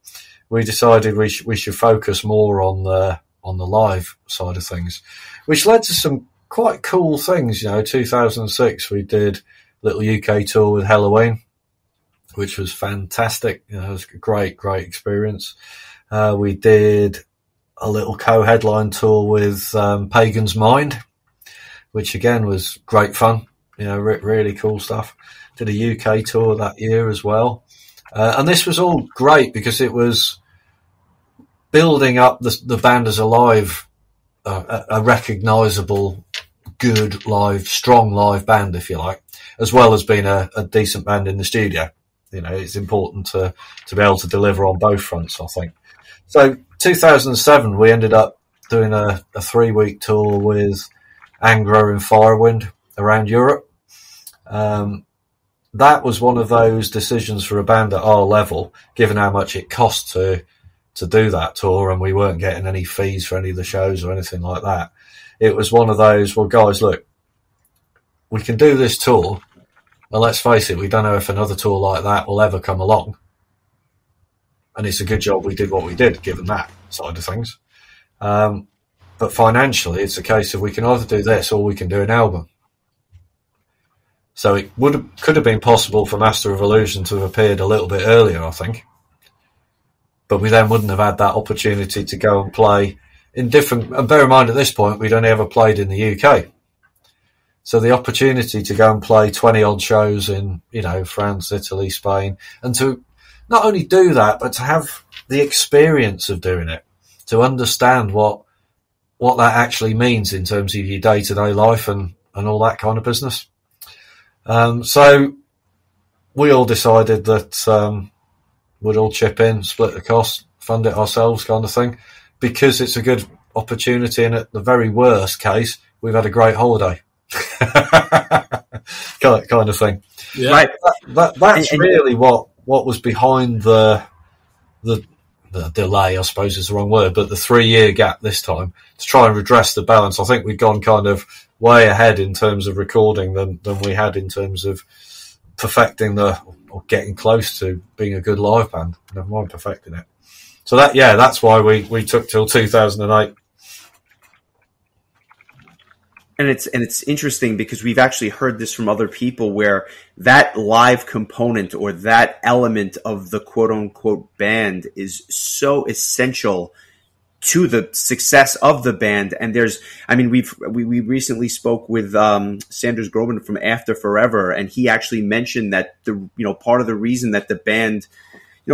We decided we should focus more on the live side of things, which led to some quite cool things. 2006 we did a little UK tour with Halloween. which was fantastic. You know, it was a great experience. We did a little co-headline tour with Pagan's Mind, which again was great fun. You know, really cool stuff. Did a UK tour that year as well. And this was all great because it was building up the band as a recognisable, good live, strong live band, if you like, as well as being a decent band in the studio. You know, it's important to be able to deliver on both fronts, I think. So 2007, we ended up doing a 3-week tour with Angra and Firewind around Europe. That was one of those decisions for a band at our level, given how much it cost to do that tour, and we weren't getting any fees for any of the shows or anything like that. It was one of those, well, guys, look, we can do this tour, and let's face it, we don't know if another tour like that will ever come along. And it's a good job we did what we did, given that side of things. But financially, it's a case of we can either do this or we can do an album. So it could have been possible for Master of Illusion to have appeared a little bit earlier, I think. But we then wouldn't have had that opportunity to go and play in different... And bear in mind, at this point, we'd only ever played in the UK. So the opportunity to go and play 20-odd shows in, you know, France, Italy, Spain, and to not only do that, but to have the experience of doing it, to understand what that actually means in terms of your day-to-day life and all that kind of business. So we all decided that we'd all chip in, split the cost, fund it ourselves kind of thing, because it's a good opportunity, and at the very worst case, we've had a great holiday. kind of thing. Yeah. Right. That's really what was behind the delay, I suppose is the wrong word, but the 3-year gap this time to try and redress the balance. I think we've gone kind of way ahead in terms of recording than we had in terms of perfecting or getting close to being a good live band. Never mind perfecting it. So that's why we took till 2008. And it's interesting because we've actually heard this from other people where that live component or that element of the quote unquote band is so essential to the success of the band. And we recently spoke with Sanders Groban from After Forever, and he actually mentioned that part of the reason that the band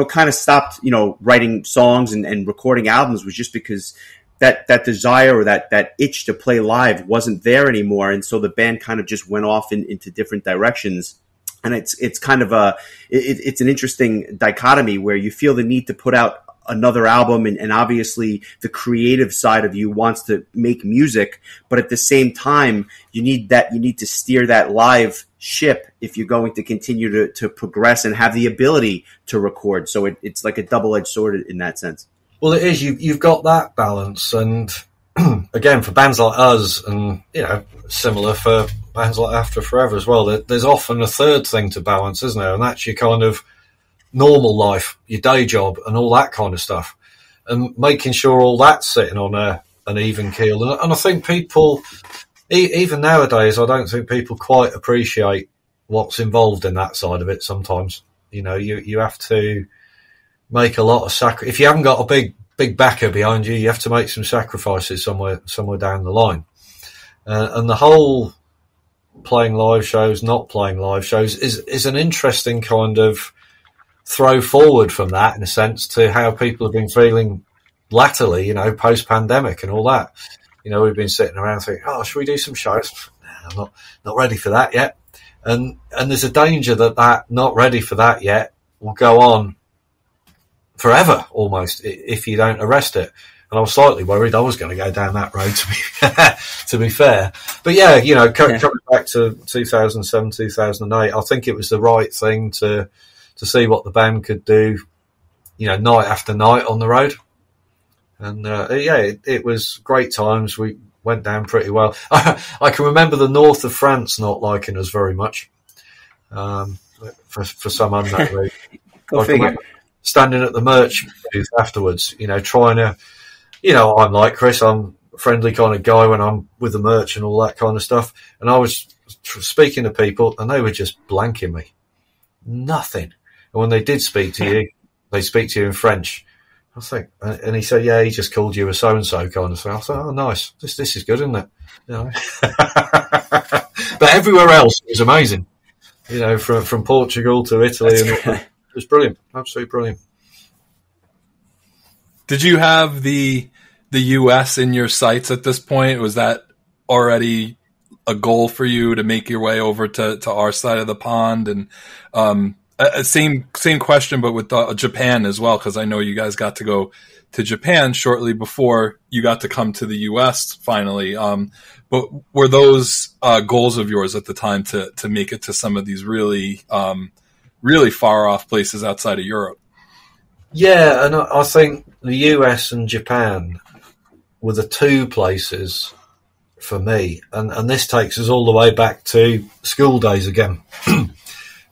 kind of stopped writing songs and recording albums was just because that desire or that itch to play live wasn't there anymore. And so the band kind of just went off into different directions. And it's kind of it's an interesting dichotomy where you feel the need to put out another album, and obviously the creative side of you wants to make music, but at the same time you need to steer that live ship if you're going to continue to progress and have the ability to record. So it's like a double-edged sword in that sense. Well, it is. You've got that balance, and again, for bands like us, and similar for bands like After Forever as well, there's often a third thing to balance, isn't there? And that's your kind of normal life, your day job, and all that kind of stuff, and making sure all that's sitting on an even keel. And I think people, even nowadays, I don't think people quite appreciate what's involved in that side of it. Sometimes, you have to make a lot of if you haven't got a big backer behind you, you have to make some sacrifices somewhere down the line. And the whole playing live shows, not playing live shows is an interesting kind of throw forward from that, in a sense, to how people have been feeling latterly, post-pandemic and all that. We've been sitting around thinking, oh, should we do some shows? Nah, I'm not ready for that yet. And there's a danger that not ready for that yet will go on forever, almost, if you don't arrest it. And I was slightly worried I was going to go down that road, to be fair. But coming back to 2007, 2008, I think it was the right thing to see what the band could do, night after night on the road. And it was great times. We went down pretty well. I can remember the north of France not liking us very much, for some unknown reason. Go figure. Standing at the merch booth afterwards, trying to, I'm like Chris, I'm a friendly kind of guy when I'm with the merch and all that kind of stuff. And I was speaking to people and they were just blanking me. Nothing. And when they did speak to you, they speak to you in French. I think, and he said, yeah, he just called you a so-and-so kind of thing. I thought, oh, nice. This is good, isn't it? You know? But everywhere else it was amazing. You know, from Portugal to Italy. It was brilliant. Absolutely brilliant. Did you have the US in your sights at this point? Was that already a goal for you to make your way over to our side of the pond? And same question, but with Japan as well, because I know you guys got to go to Japan shortly before you got to come to the US finally. But were those goals of yours at the time to make it to some of these really far off places outside of Europe? Yeah, and I think the US and Japan were the two places for me, and this takes us all the way back to school days again.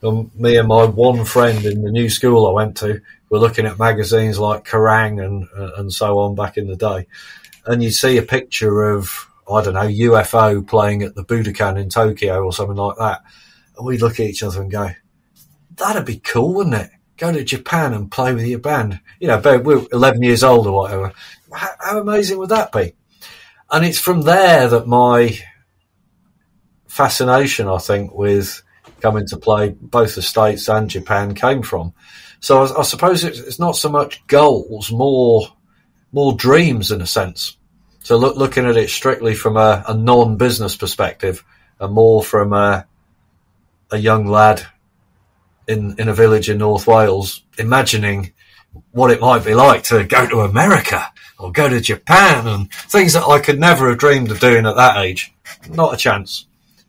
Me and my one friend in the new school I went to were looking at magazines like Kerrang and so on back in the day, and you see a picture of, I don't know, UFO playing at the Budokan in Tokyo or something like that, and we look at each other and go, that'd be cool, wouldn't it? Go to Japan and play with your band. You know, we're 11 years old or whatever. How amazing would that be? And it's from there that my fascination, I think, with coming to play both the States and Japan came from. So I suppose it's not so much goals, more dreams in a sense. So looking at it strictly from a non-business perspective, and more from a young lad in a village in North Wales, imagining what it might be like to go to America or go to Japan, and things that I could never have dreamed of doing at that age. Not a chance.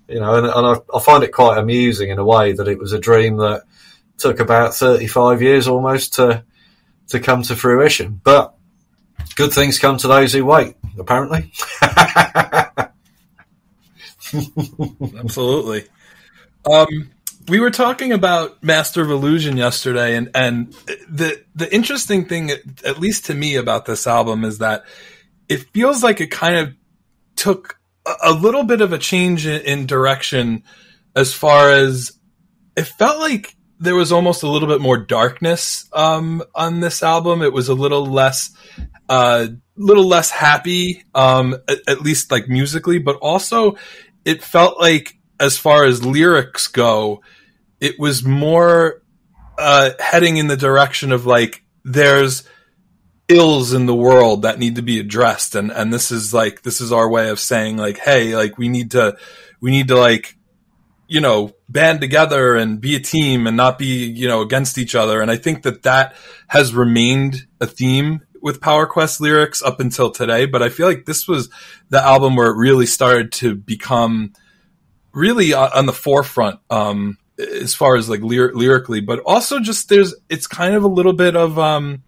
You know, and I find it quite amusing in a way that it was a dream that took about 35 years almost to come to fruition. But good things come to those who wait, apparently. Absolutely. We were talking about Master of Illusion yesterday, and the interesting thing, at least to me, about this album is that it feels like it kind of took a little bit of a change in direction, as far as it felt like there was almost a little bit more darkness on this album. It was a little less happy, at least like musically, but also it felt like, as far as lyrics go, it was more heading in the direction of like, there's ills in the world that need to be addressed, and this is our way of saying like, hey, like we need to like, you know, band together and be a team and not be, you know, against each other. And I think that has remained a theme with Power Quest lyrics up until today. But I feel like this was the album where it really started to become really on the forefront, as far as like lyrically, but also just it's kind of a little bit of a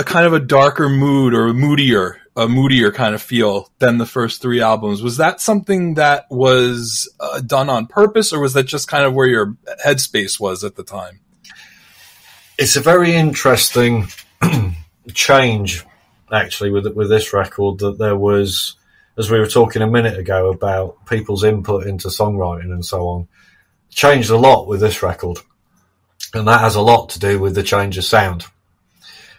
kind of a darker mood, or a moodier kind of feel than the first three albums. Was that something that was done on purpose, or was that just kind of where your headspace was at the time? It's a very interesting change, actually, with this record, that there was, as we were talking a minute ago about people's input into songwriting and so on, changed a lot with this record. And that has a lot to do with the change of sound.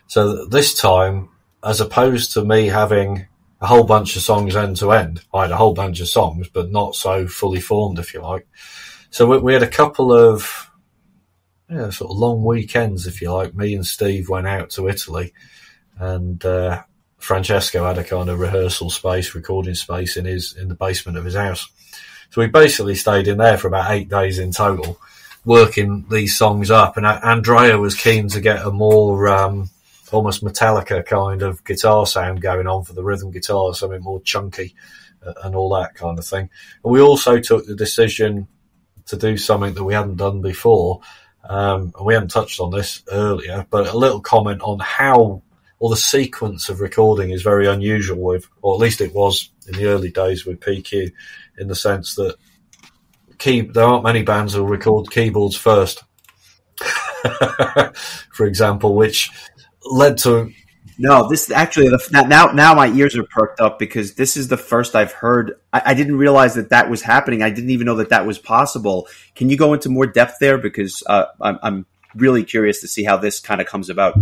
So this time, as opposed to me having a whole bunch of songs end to end, I had a whole bunch of songs, but not so fully formed, if you like. So we had a couple of sort of long weekends, if you like. Me and Steve went out to Italy, and Francesco had a kind of rehearsal space, recording space in the basement of his house. So we basically stayed in there for about 8 days in total, working these songs up. And Andrea was keen to get a more almost Metallica kind of guitar sound going on for the rhythm guitar, something more chunky and all that kind of thing. And we also took the decision to do something that we hadn't done before. And we hadn't touched on this earlier, but a little comment on how, or the sequence of recording is very unusual with, or at least it was in the early days with PQ, in the sense that there aren't many bands who record keyboards first, for example, which led to No, this actually now my ears are perked up because this is the first I've heard. I didn't realize that was happening. I didn't even know that was possible. Can you go into more depth there? Because I'm really curious to see how this kind of comes about.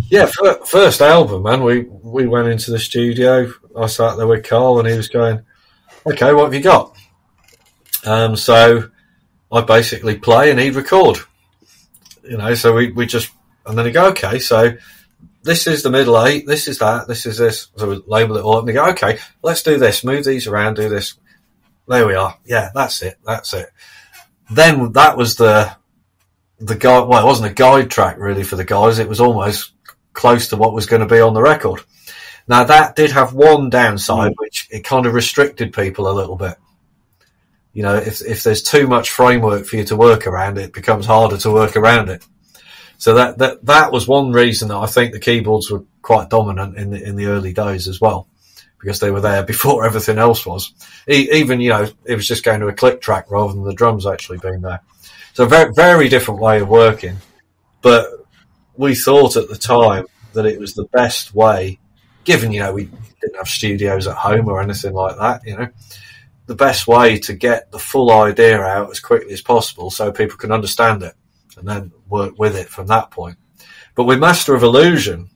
Yeah, first album, man. We went into the studio. I sat there with Carl, and he was going, "Okay, what have you got?" So I basically play, and he'd record. So we just, and then he'd go, "Okay, so this is the middle eight, this is that, this is this." So we label it all up and they go, "Okay, let's do this, move these around, do this." There we are. Yeah, that's it. Then that was the guide. Well, it wasn't a guide track really for the guys. It was almost close to what was going to be on the record. Now that did have one downside, which it kind of restricted people a little bit. If there's too much framework for you to work around, it becomes harder to work around it. So that was one reason that I think the keyboards were quite dominant in the early days as well, because they were there before everything else was. Even it was just going to a click track rather than the drums actually being there. So very, very different way of working. But we thought at the time that it was the best way, given we didn't have studios at home or anything like that. The best way to get the full idea out as quickly as possible so people can understand it, and then work with it from that point. But with Master of Illusion,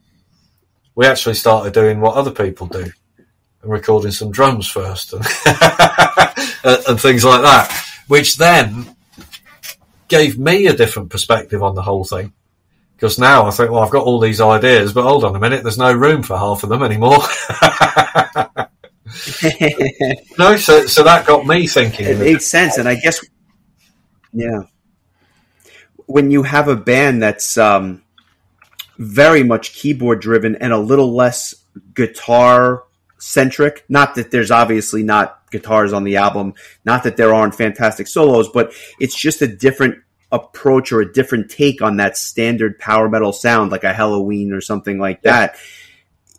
we actually started doing what other people do and recording some drums first and, and things like that, which then gave me a different perspective on the whole thing. Because now I think, well, I've got all these ideas, but hold on a minute, there's no room for half of them anymore. No, so that got me thinking. It makes sense, and I guess, yeah. When you have a band that's very much keyboard driven and a little less guitar centric, not that there's obviously not guitars on the album, not that there aren't fantastic solos, but it's just a different approach or a different take on that standard power metal sound, like a Halloween or something like that.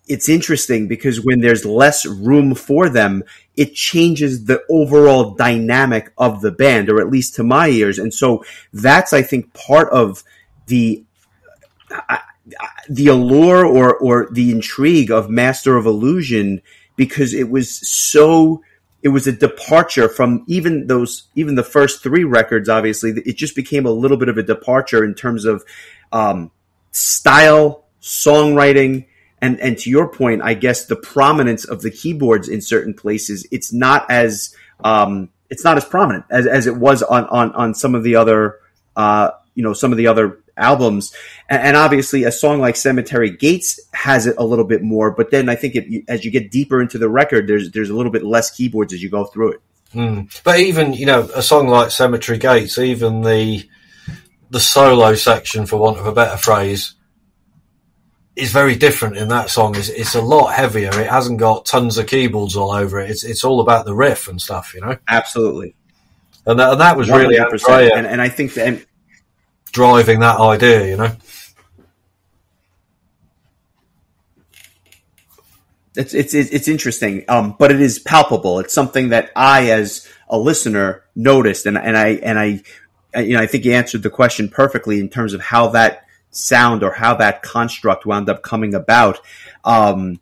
It's interesting because when there's less room for them, it changes the overall dynamic of the band, or at least to my ears. And so that's, I think, part of the allure or the intrigue of Master of Illusion, because it was a departure from even the first three records. Obviously, it just became a little bit of a departure in terms of style, songwriting, and to your point, I guess the prominence of the keyboards in certain places, it's not as prominent as it was on some of the other some of the other albums. And obviously a song like Cemetery Gates has it a little bit more, but then I think as you get deeper into the record, there's a little bit less keyboards as you go through it. But even, a song like Cemetery Gates, even the solo section, for want of a better phrase, is very different in that song. It's a lot heavier. It hasn't got tons of keyboards all over it. It's all about the riff and stuff, Absolutely. And that was 100%. Really Andrea, and I think that driving that idea, It's interesting, but it is palpable. It's something that I, as a listener, noticed, and I think you answered the question perfectly in terms of how that sound or how that construct wound up coming about. I'd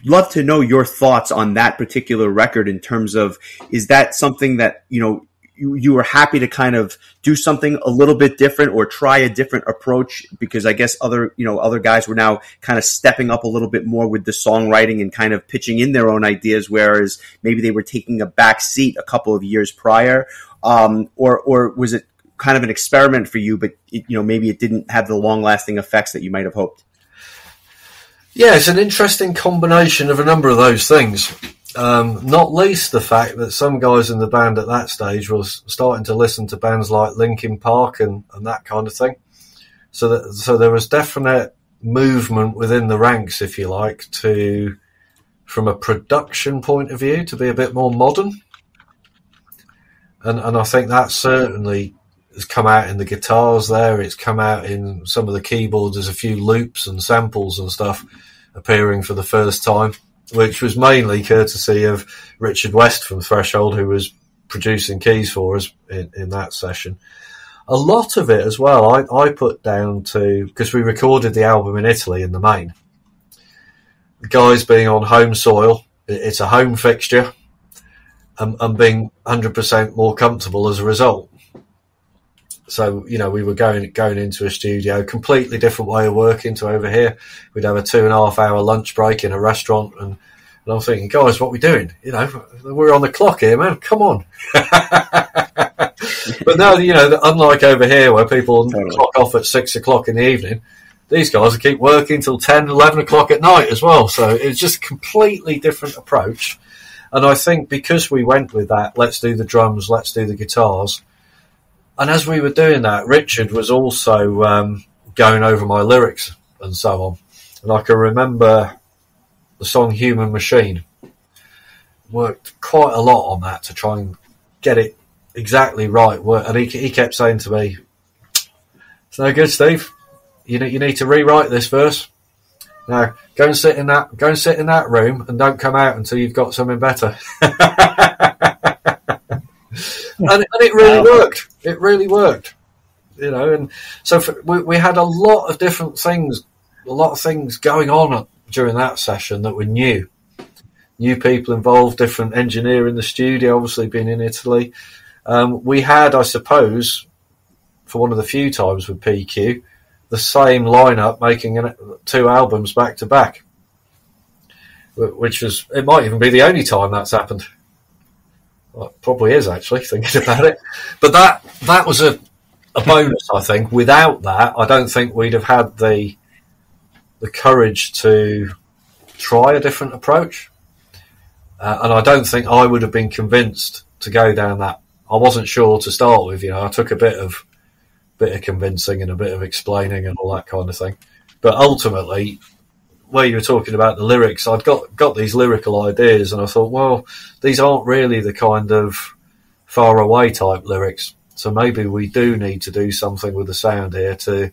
love to know your thoughts on that particular record in terms of, is that something that you were happy to kind of do something a little bit different or try a different approach, because I guess other guys were now kind of stepping up a little bit more with the songwriting and kind of pitching in their own ideas, whereas maybe they were taking a back seat a couple of years prior, or was it kind of an experiment for you, but maybe it didn't have the long lasting effects that you might have hoped? Yeah, it's an interesting combination of a number of those things. Not least the fact that some guys in the band at that stage was starting to listen to bands like Linkin Park and that kind of thing. So there was definite movement within the ranks, if you like, from a production point of view, to be a bit more modern. And I think that certainly has come out in the guitars there. It's come out in some of the keyboards. There's a few loops and samples and stuff appearing for the first time, which was mainly courtesy of Richard West from Threshold, who was producing keys for us in that session. a lot of it as well, I put down to, because we recorded the album in Italy in the main, the guys being on home soil, it's a home fixture, and being 100% more comfortable as a result. So, you know, we were going into a studio, completely different way of working to over here. We'd have a 2.5 hour lunch break in a restaurant, and I'm thinking, guys, what are we doing? You know, we're on the clock here, man. Come on. But now, you know, unlike over here where people clock off at 6 o'clock in the evening, these guys keep working till 10, 11 o'clock at night as well. So it's just a completely different approach. And I think because we went with that, let's do the drums, let's do the guitars. And as we were doing that, Richard was also going over my lyrics and so on. And I can remember the song Human Machine. Worked quite a lot on that to try and get it exactly right. And he kept saying to me, "It's no good, Steve. You need to rewrite this verse. Now go and sit in that room and don't come out until you've got something better." and it really worked. It really worked. You know, and so we had a lot of different things, going on during that session that were new people involved, different engineer in the studio, obviously being in Italy. We had, I suppose, for one of the few times with PQ, the same lineup making 2 albums back to back, which was, it might even be the only time that's happened. Well, it probably is, actually, thinking about it. But that was a bonus, I think. Without that, I don't think we'd have had the courage to try a different approach. And I don't think I would have been convinced to go down that. I wasn't sure to start with, you know. I took a bit of convincing and a bit of explaining and all that kind of thing. But ultimately, where you were talking about the lyrics, I'd got these lyrical ideas, and I thought, well, these aren't really the kind of far away type lyrics. So maybe we do need to do something with the sound here to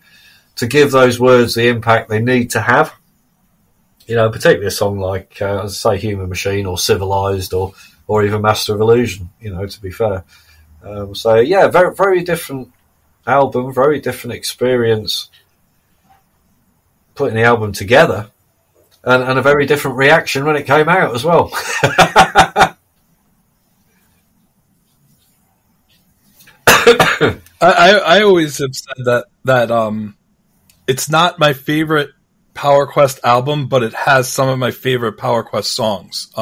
give those words the impact they need to have. You know, particularly a song like, as I say, Human Machine or Civilized or even Master of Illusion, you know, to be fair. So, yeah, very, very different album, very different experience putting the album together, and a very different reaction when it came out as well. I always have said that it's not my favorite Power Quest album, but it has some of my favorite Power Quest songs,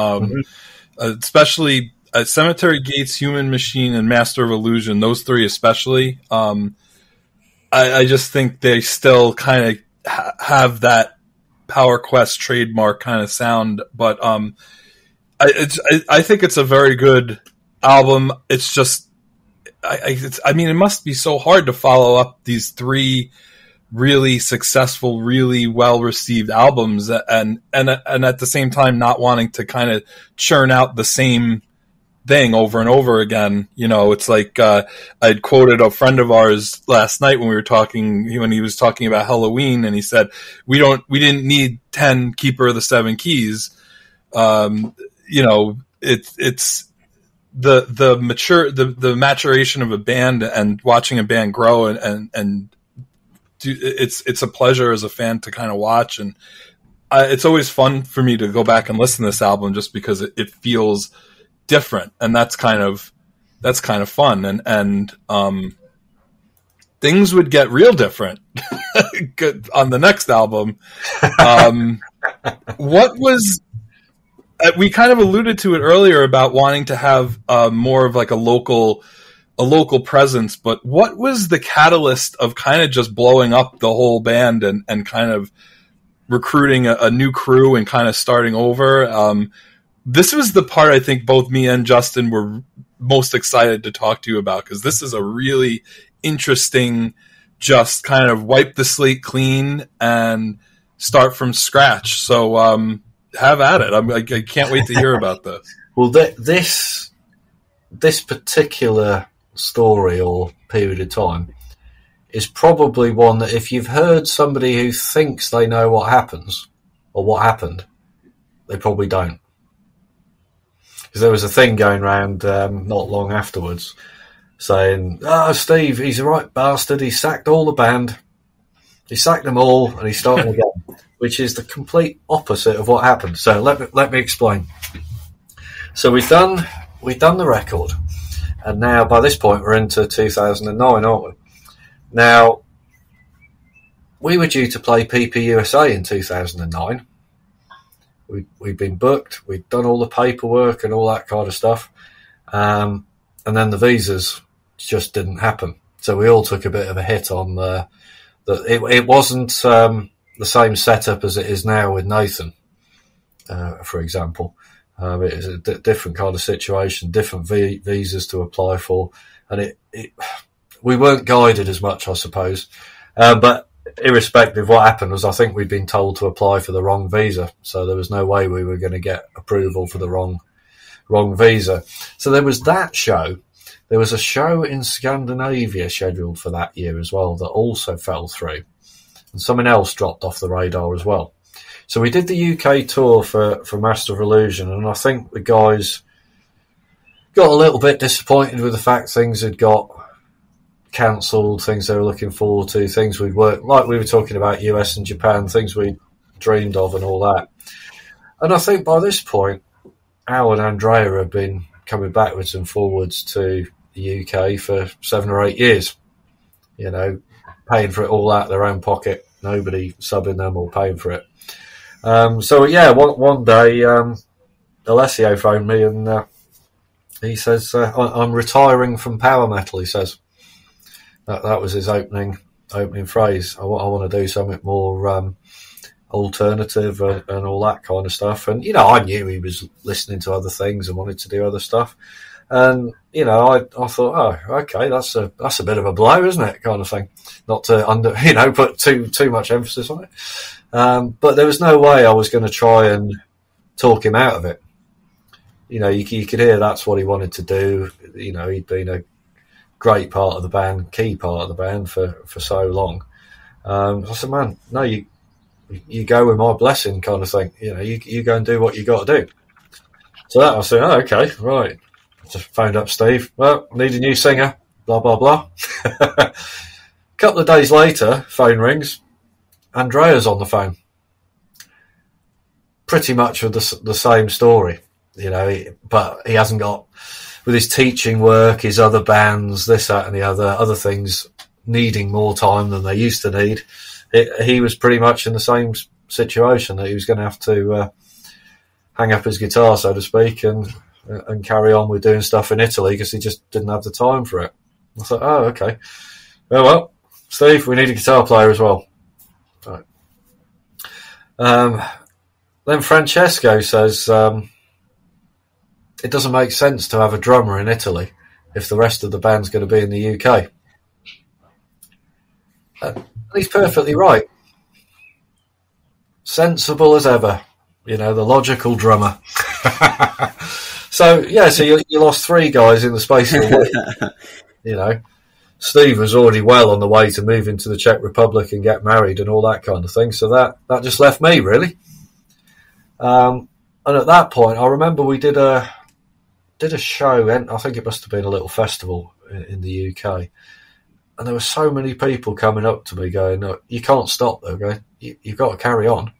especially Cemetery Gates, Human Machine, and Master of Illusion. Those 3 especially. I just think they still kind of have that Power Quest trademark kind of sound, but I think it's a very good album. It's just, I mean, it must be so hard to follow up these 3 really successful, really well received albums, and at the same time not wanting to kind of churn out the same thing over and over again. You know, it's like I'd quoted a friend of ours last night when we were talking, when he was talking about Halloween, and he said we didn't need 10 Keeper of the Seven Keys. You know, it's the maturation of a band and watching a band grow and it's a pleasure as a fan to kind of watch, and it's always fun for me to go back and listen to this album just because it feels different, and that's kind of fun, and things would get real different on the next album. What was, we kind of alluded to it earlier about wanting to have more of like a local presence, but what was the catalyst of kind of just blowing up the whole band and kind of recruiting a new crew and kind of starting over? This was the part I think both me and Justin were most excited to talk to you about, because this is a really interesting, just kind of wipe the slate clean and start from scratch. So have at it. I can't wait to hear about this. Well, this particular story or period of time is probably one that if you've heard somebody who thinks they know what happens or what happened, they probably don't. Because there was a thing going around not long afterwards saying, "Oh, Steve, he's a right bastard. He sacked all the band. He sacked them all, and he's starting again," which is the complete opposite of what happened. So let me explain. So we've done the record, and now by this point we're into 2009, aren't we? Now, we were due to play PPUSA in 2009. We'd been booked, we'd done all the paperwork and all that kind of stuff, and then the visas just didn't happen. So we all took a bit of a hit on that. It wasn't the same setup as it is now with Nathan, for example. It is a different kind of situation, different visas to apply for, and we weren't guided as much, I suppose. But irrespective of what happened was, I think we'd been told to apply for the wrong visa, so there was no way we were going to get approval for the wrong visa. So there was that show. There was a show in Scandinavia scheduled for that year as well that also fell through, and something else dropped off the radar as well. So we did the UK tour for Master of Illusion, and I think the guys got a little bit disappointed with the fact things had got cancelled, things they were looking forward to, things we'd worked, like we were talking about US and Japan, things we dreamed of and all that. And I think by this point, Al and Andrea had been coming backwards and forwards to the UK for 7 or 8 years, you know, paying for it all out of their own pocket, nobody subbing them or paying for it. So yeah, one day, Alessio phoned me and he says, "I'm retiring from power metal." He says that was his opening phrase. I want to do something more alternative and all that kind of stuff. And you know, I knew he was listening to other things and wanted to do other stuff. And you know, I thought, oh, okay, that's a bit of a blow, isn't it? Kind of thing. Not to put too much emphasis on it. But there was no way I was going to try and talk him out of it. You know, you could hear that's what he wanted to do. You know, he'd been a great part of the band, key part of the band for so long. I said, man, no, you go with my blessing, kind of thing. You know, you go and do what you got to do. So that I said, oh, okay, right. Just phoned up Steve. Well, need a new singer. Blah blah blah. A couple of days later, phone rings. Andrea's on the phone. Pretty much with the same story, you know, but he hasn't got, with his teaching work, his other bands, this, that and the other things needing more time than they used to need. He was pretty much in the same situation, that he was going to have to hang up his guitar, so to speak, and carry on with doing stuff in Italy because he just didn't have the time for it. I thought, oh, okay. Well, Steve, we need a guitar player as well. Right. Then Francesco says, it doesn't make sense to have a drummer in Italy if the rest of the band's going to be in the UK. He's perfectly right. Sensible as ever. You know, the logical drummer. So you lost 3 guys in the space of a week. You know, Steve was already well on the way to move into the Czech Republic and get married and all that kind of thing. So that just left me, really. And at that point, I remember we did a show, and I think it must have been a little festival in the UK. And there were so many people coming up to me going, "No, you can't stop though, okay? You've got to carry on."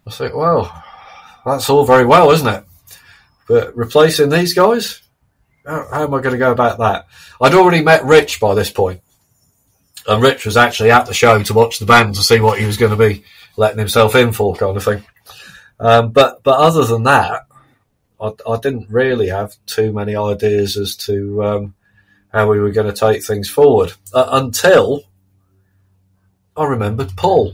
I thought, well, that's all very well, isn't it? But replacing these guys? How am I going to go about that? I'd already met Rich by this point. And Rich was actually at the show to watch the band to see what he was going to be letting himself in for, kind of thing. But other than that, I didn't really have too many ideas as to how we were going to take things forward until I remembered Paul.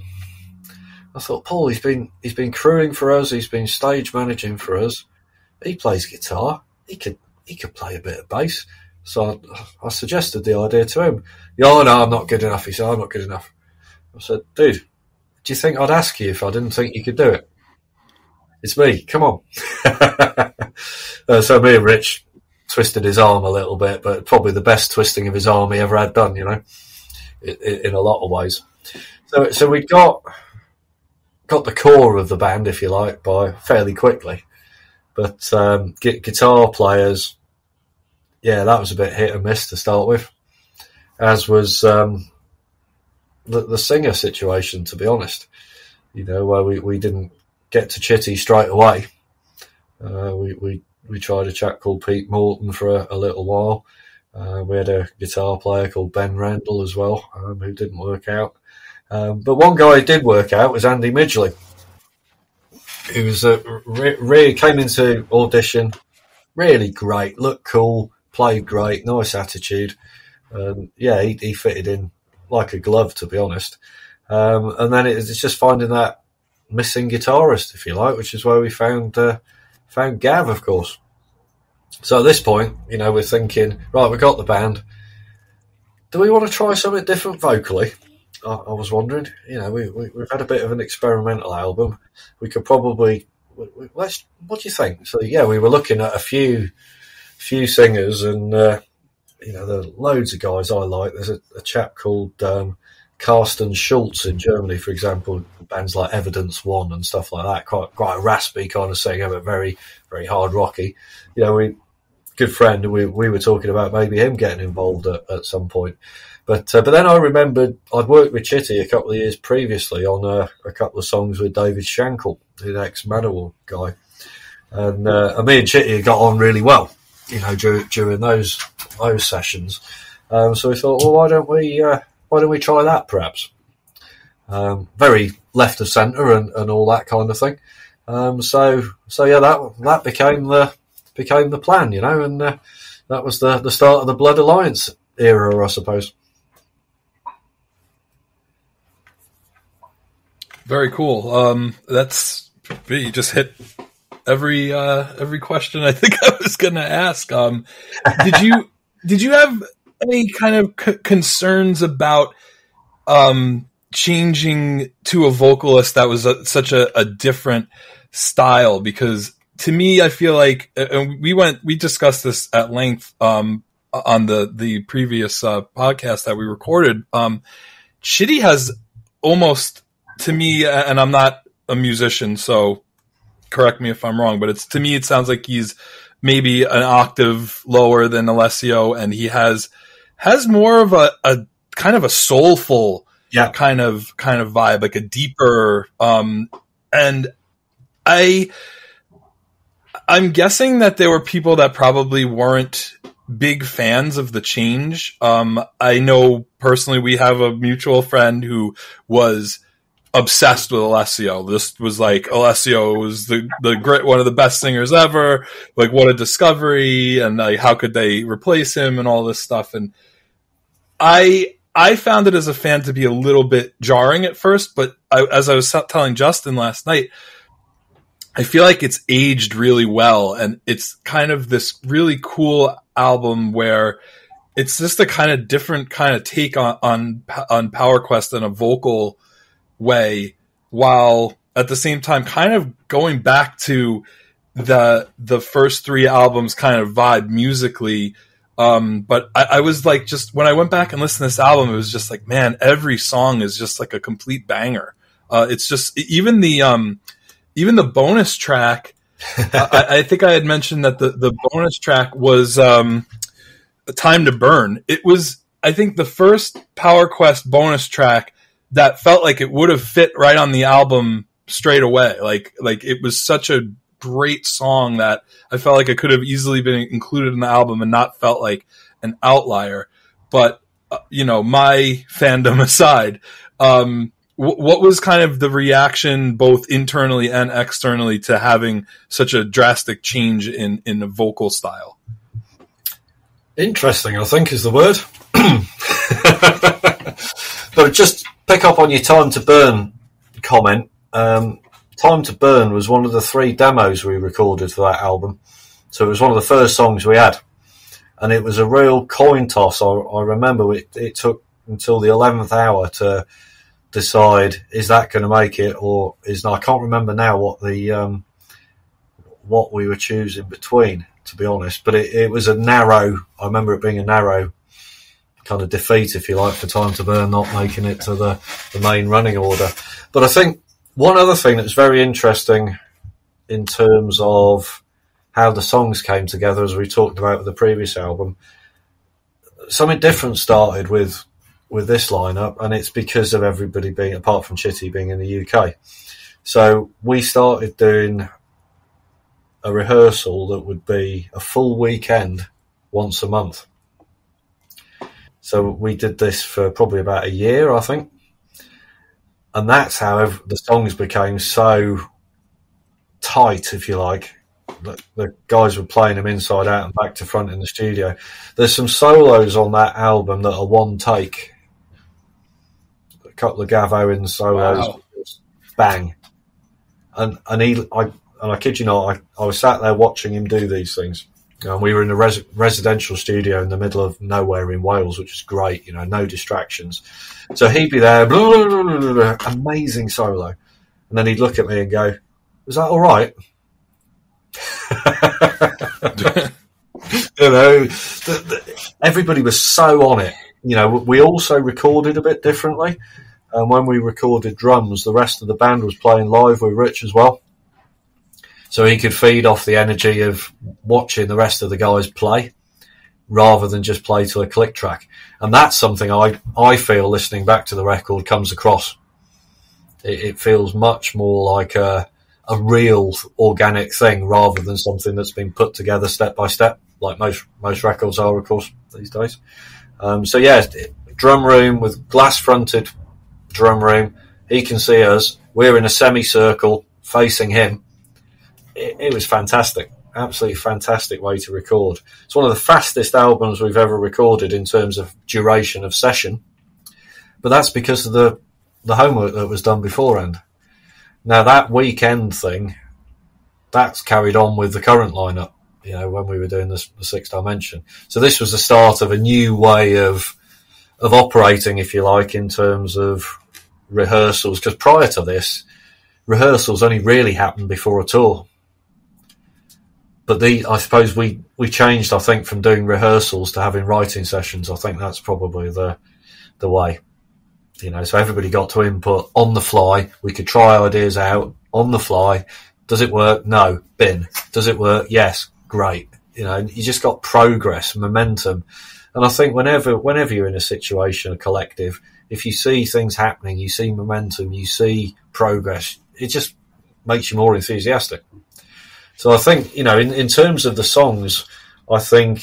I thought, Paul, he's been crewing for us, he's been stage managing for us. He plays guitar. He could play a bit of bass. So I suggested the idea to him. "Oh, no, I'm not good enough." He said, "I'm not good enough." I said, "Dude, do you think I'd ask you if I didn't think you could do it? It's me. Come on." So me and Rich twisted his arm a little bit, but probably the best twisting of his arm he ever had done, you know, in a lot of ways. So we got the core of the band, if you like, by fairly quickly. But guitar players, yeah, that was a bit hit and miss to start with, as was the singer situation, to be honest. Where we didn't get to Chitty straight away. We tried a chap called Pete Morton for a little while. We had a guitar player called Ben Randall as well, who didn't work out. But one guy who did work out was Andy Midgley, who was really came into audition, really great, looked cool, played great, nice attitude. Yeah, he fitted in like a glove, to be honest. And then it's just finding that missing guitarist, if you like, which is where we found Gav, of course. So at this point, we're thinking, right, we've got the band. Do we want to try something different vocally? I was wondering. We've had a bit of an experimental album. We could probably what do you think? So yeah, we were looking at a few singers, and there are loads of guys I like. There's a chap called Carsten Schulz in Germany, for example. Bands like Evidence One and stuff like that. Quite a raspy kind of singer, but very, very hard rocky. Good friend. We were talking about maybe him getting involved at some point. But then I remembered I'd worked with Chitty a couple of years previously on a couple of songs with David Shankle, the ex-Neverworld guy, and me and Chitty had got on really well, during those sessions. So we thought, well, why don't we try that perhaps? Very left of centre and all that kind of thing. So yeah, that became the plan, and that was the start of the Blood Alliance era, I suppose. Very cool. You just hit every question I think I was going to ask. Did you have any kind of concerns about changing to a vocalist that was such a different style? Because to me, I feel like, and we discussed this at length on the previous podcast that we recorded. Chitty has almost, to me, and I'm not a musician, so correct me if I'm wrong, but to me it sounds like he's maybe an octave lower than Alessio, and he has more of a kind of a soulful kind of vibe, like a deeper and I'm guessing that there were people that probably weren't big fans of the change. I know personally we have a mutual friend who was obsessed with Alessio. This was like, Alessio was the great, one of the best singers ever. Like, what a discovery, and like, how could they replace him and all this stuff. And I found it as a fan to be a little bit jarring at first, but as I was telling Justin last night, I feel like it's aged really well, and it's kind of this really cool album where it's just a kind of different kind of take on Power Quest in a vocal way, while at the same time kind of going back to the first three albums kind of vibe musically. But I was like, just when I went back and listened to this album, it was just like, man, every song is just like a complete banger. It's just even the bonus track. I think I had mentioned that the bonus track was Time to Burn. It was, I think, the first Power Quest bonus track that felt like it would have fit right on the album straight away. Like it was such a great song that I felt like it could have easily been included in the album and not felt like an outlier. But, my fandom aside, what was kind of the reaction both internally and externally to having such a drastic change in the vocal style? Interesting, I think, is the word. But just pick up on your Time to Burn comment. Time to Burn was one of the 3 demos we recorded for that album. So it was one of the first songs we had. And it was a real coin toss. I remember it took until the 11th hour to decide, is that going to make it or is not? I can't remember now what we were choosing between, to be honest. But it was I remember it being a narrow kind of defeat, if you like, for Time to Burn not making it to the main running order. But I think one other thing that's very interesting in terms of how the songs came together, as we talked about with the previous album, something different started with this lineup, and it's because of everybody being, apart from Chitty, being in the UK. So we started doing a rehearsal that would be a full weekend once a month. So we did this for probably about a year, I think. And that's how the songs became so tight, if you like. The guys were playing them inside out and back to front in the studio. There's some solos on that album that are one take. A couple of Gav Owens solos. Wow. Bang. And I kid you not, I was sat there watching him do these things. And we were in a residential studio in the middle of nowhere in Wales, which is great, you know, no distractions. So he'd be there, blah, blah, blah, blah, blah, amazing solo. And then he'd look at me and go, "Was that all right?" You know, everybody was so on it. You know, we also recorded a bit differently. And when we recorded drums, the rest of the band was playing live with Rich as well. So he could feed off the energy of watching the rest of the guys play rather than just play to a click track. And that's something I feel, listening back to the record, comes across. It feels much more like a real organic thing rather than something that's been put together step by step, like most records are, of course, these days. So yeah, drum room with glass-fronted drum room. He can see us. We're in a semicircle facing him. It was fantastic. Absolutely fantastic way to record. It's one of the fastest albums we've ever recorded in terms of duration of session. But that's because of the homework that was done beforehand. Now, that weekend thing, that's carried on with the current lineup, you know, when we were doing the Sixth Dimension. So this was the start of a new way of operating, if you like, in terms of rehearsals. Because prior to this, rehearsals only really happened before a tour. But I suppose we changed, I think, from doing rehearsals to having writing sessions. I think that's probably the way. You know, so everybody got to input on the fly. We could try ideas out on the fly. Does it work? No. Bin. Does it work? Yes. Great. You know, you just got progress, momentum. And I think whenever you're in a situation, a collective, if you see things happening, you see momentum, you see progress, it just makes you more enthusiastic. So I think, you know, in terms of the songs, I think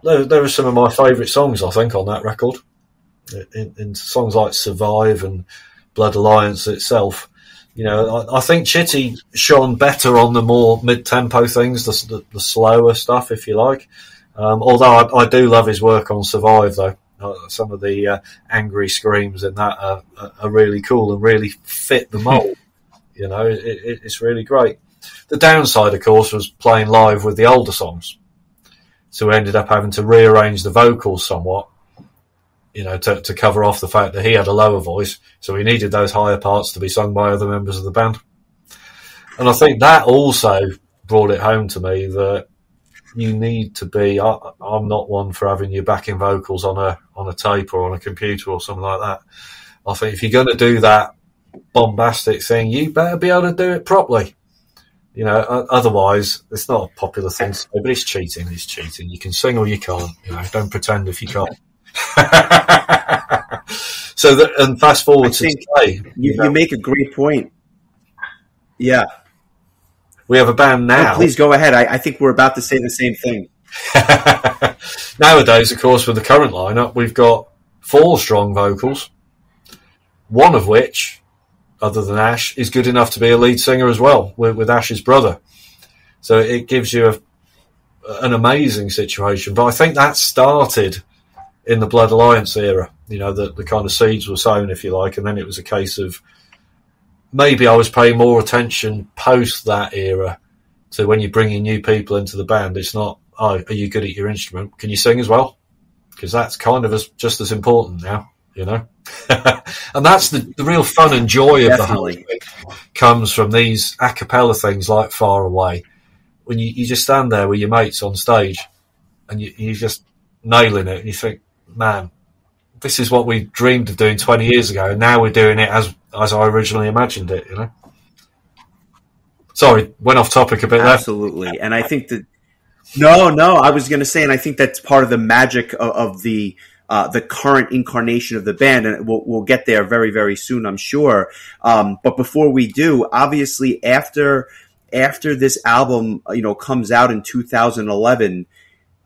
there are some of my favourite songs, I think, on that record. In songs like Survive and Blood Alliance itself, you know, I think Chitty shone better on the more mid-tempo things, the slower stuff, if you like. Although I do love his work on Survive, though. Some of the angry screams in that are really cool and really fit the mould. You know, it's really great. The downside, of course, was playing live with the older songs. So we ended up having to rearrange the vocals somewhat, you know, to cover off the fact that he had a lower voice. So we needed those higher parts to be sung by other members of the band. And I think that also brought it home to me that you need to be, I'm not one for having your backing vocals on a tape or on a computer or something like that. I think if you're going to do that bombastic thing, you better be able to do it properly. You know, otherwise, it's not a popular thing to say, but it's cheating. It's cheating. You can sing or you can't. You know, don't pretend if you can't. And fast forward to today. You make a great point. Yeah. We have a band now. Oh, please go ahead. I think we're about to say the same thing. Nowadays, of course, with the current lineup, we've got 4 strong vocals, one of which, other than Ash, is good enough to be a lead singer as well, with Ash's brother. So it gives you an amazing situation. But I think that started in the Blood Alliance era. You know, the kind of seeds were sown, if you like, and then it was a case of maybe I was paying more attention post that era to when you're bringing new people into the band. It's not, oh, are you good at your instrument? Can you sing as well? Because that's kind of just as important now, you know. And that's the real fun and joy of Definitely. The whole thing comes from these a cappella things like Far Away. When you just stand there with your mates on stage and you're just nailing it and you think, man, this is what we dreamed of doing 20 years ago, and now we're doing it as I originally imagined it, you know. Sorry, went off topic a bit there. Absolutely. And I think that, no, I was going to say, and I think that's part of the magic of the current incarnation of the band, and we'll get there very, very soon, I'm sure. But before we do, obviously after this album, comes out in 2011,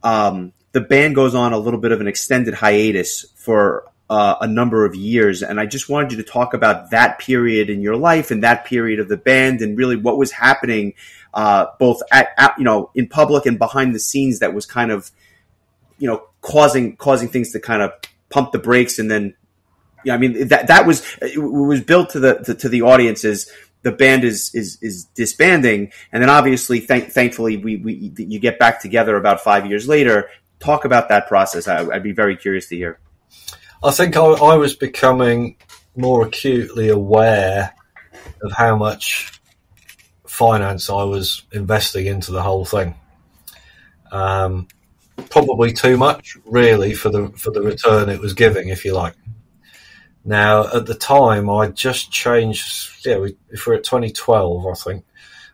the band goes on a little bit of an extended hiatus for a number of years, and I just wanted you to talk about that period in your life and that period of the band, and really what was happening, both at in public and behind the scenes, that was kind of causing things to kind of pump the brakes. And then that was built to the audience as the band is disbanding, and then obviously thankfully you get back together about 5 years later. Talk about that process. I'd be very curious to hear. I think I was becoming more acutely aware of how much finance I was investing into the whole thing. Probably too much, really, for the return it was giving, if you like. Now, at the time, I just changed. If we're at 2012, I think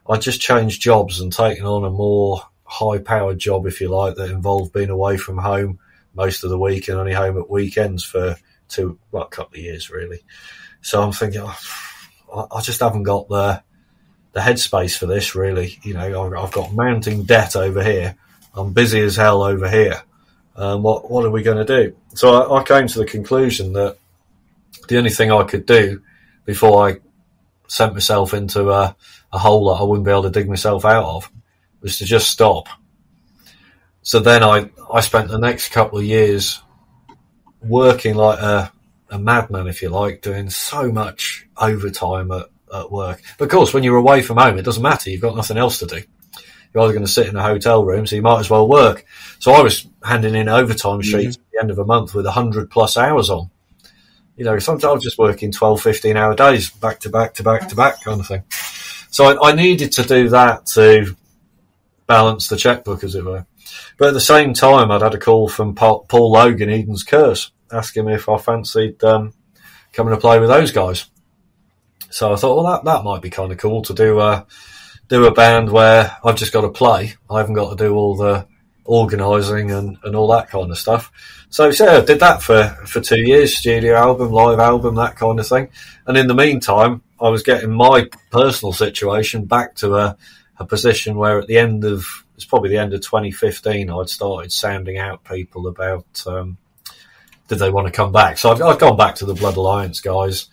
I just changed jobs and taken on a more high-powered job, if you like, that involved being away from home most of the week and only home at weekends for a couple of years, really. So I'm thinking, I just haven't got the headspace for this, really. I've got mounting debt over here. I'm busy as hell over here. What are we going to do? So I came to the conclusion that the only thing I could do before I sent myself into a hole that I wouldn't be able to dig myself out of was to just stop. So then I spent the next couple of years working like a madman, if you like, doing so much overtime at work. But of course, when you're away from home, it doesn't matter. You've got nothing else to do. You're either going to sit in a hotel room, so you might as well work. So I was handing in overtime sheets at the end of a month with 100+ hours on. Sometimes I was just working 12, 15-hour days, back to back to back to back kind of thing. So I needed to do that to balance the checkbook, as it were. But at the same time, I'd had a call from Paul Logan, Eden's Curse, asking me if I fancied coming to play with those guys. So I thought, well, that might be kind of cool to do a band where I've just got to play. I haven't got to do all the organising and all that kind of stuff. So I did that for 2 years, studio album, live album, that kind of thing. And in the meantime, I was getting my personal situation back to a position where at the end of, it's probably the end of 2015, I'd started sounding out people about did they want to come back. So I'd gone back to the Blood Alliance guys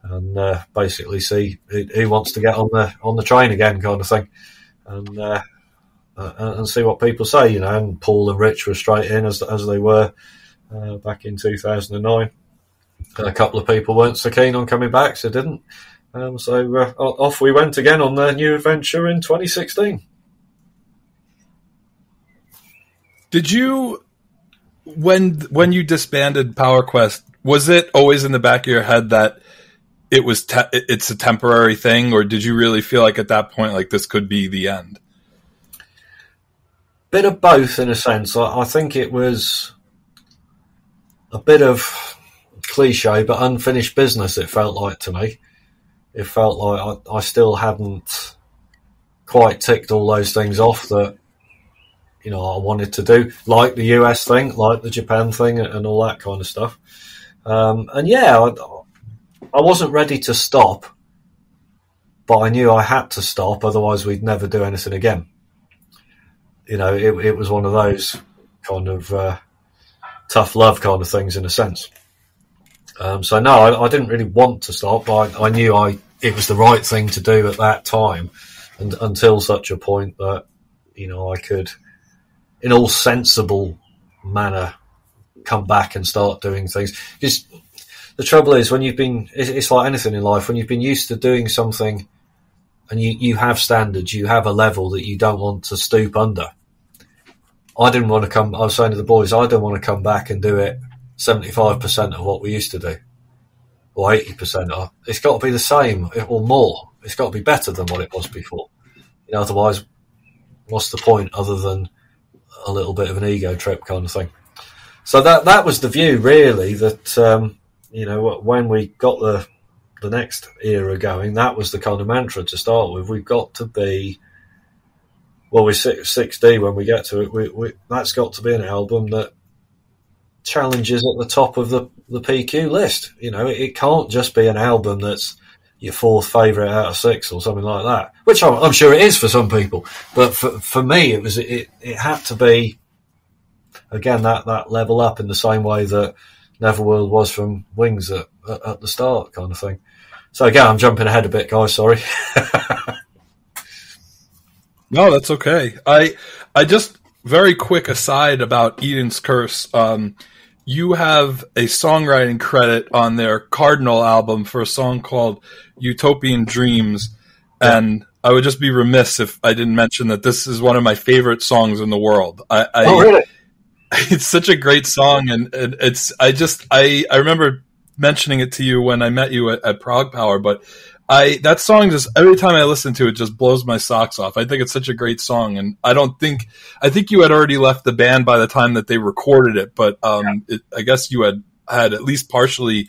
and basically see who wants to get on the train again, kind of thing, and see what people say, And Paul and Rich were straight in as they were back in 2009. And a couple of people weren't so keen on coming back, so didn't. So off we went again on the new adventure in 2016. Did you, when you disbanded PowerQuest, was it always in the back of your head that it's a temporary thing, or did you really feel like at that point, like this could be the end? Bit of both, in a sense. I think it was a bit of cliche, but unfinished business, it felt like to me. It felt like I still hadn't quite ticked all those things off that, I wanted to do, like the US thing, like the Japan thing, and all that kind of stuff. I wasn't ready to stop, but I knew I had to stop, otherwise we'd never do anything again. It was one of those kind of tough love kind of things, in a sense. So no, I didn't really want to stop. I knew it was the right thing to do at that time, and until such a point that I could, in all sensible manner, come back and start doing things. Because the trouble is, when it's like anything in life, when you've been used to doing something, and you have standards, you have a level that you don't want to stoop under. I didn't want to I was saying to the boys, I don't want to come back and do it 75% of what we used to do, or 80%. It's got to be the same or more. It's got to be better than what it was before. Otherwise, what's the point other than a little bit of an ego trip kind of thing? So that was the view, really, that when we got the the next era going, that was the kind of mantra to start with. We've got to be, well, we're 6D when we get to it. That's got to be an album that challenges at the top of the PQ list. You know, it can't just be an album that's your fourth favourite out of 6 or something like that, which I'm sure it is for some people. But for me, it had to be, again, that level up in the same way that Neverworld was from Wings at the start, kind of thing. So again, I'm jumping ahead a bit, guys. Sorry. No, that's okay. I just, very quick aside about Eden's Curse. You have a songwriting credit on their Cardinal album for a song called Utopian Dreams. Yeah. And I would just be remiss if I didn't mention that this is one of my favorite songs in the world. Oh, really? It's such a great song, and I remember mentioning it to you when I met you at Prague Power, but that song just, every time I listen to it, just blows my socks off. I think it's such a great song, and I think you had already left the band by the time that they recorded it, but I guess you had at least partially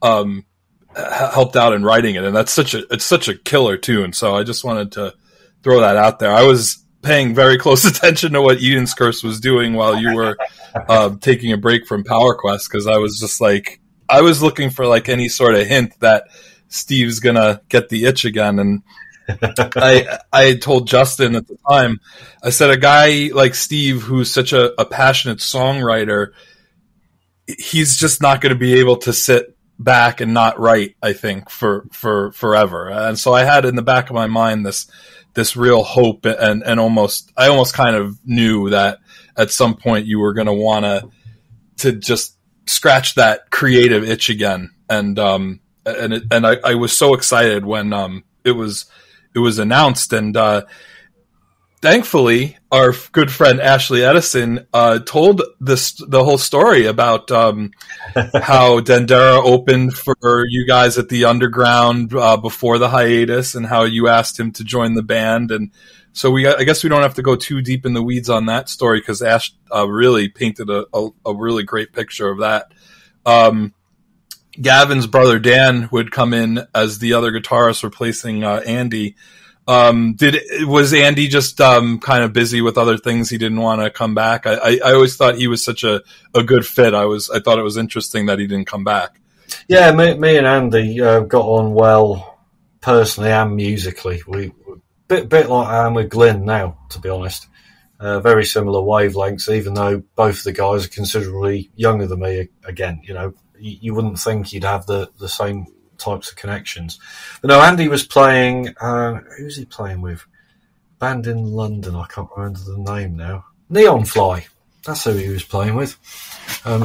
helped out in writing it, and it's such a killer tune. So I just wanted to throw that out there. I was paying very close attention to what Eden's Curse was doing while you were taking a break from Power Quest, because I was just like, I was looking for like any sort of hint that Steve's gonna get the itch again. And I told Justin at the time, I said, a guy like Steve, who's such a passionate songwriter, he's just not going to be able to sit back and not write, I think, for forever. And so I had in the back of my mind this real hope, and I almost kind of knew that at some point you were going to want to just scratch that creative itch again. And I was so excited when it was announced, and thankfully our good friend Ashley Edison told the whole story about how Dendera opened for you guys at the Underground before the hiatus, and how you asked him to join the band. And so I guess we don't have to go too deep in the weeds on that story, because Ash really painted a really great picture of that. Gavin's brother Dan would come in as the other guitarist replacing Andy. Was Andy just kind of busy with other things? He didn't want to come back. I always thought he was such a good fit. I thought it was interesting that he didn't come back. Yeah, me and Andy got on well personally and musically. We bit like I am with Glyn now, to be honest. Very similar wavelengths, even though both the guys are considerably younger than me. Again, you know, you wouldn't think you'd have the same types of connections. But no, Andy was playing, who's he playing with? Band in London, I can't remember the name now. Neon Fly, that's who he was playing with.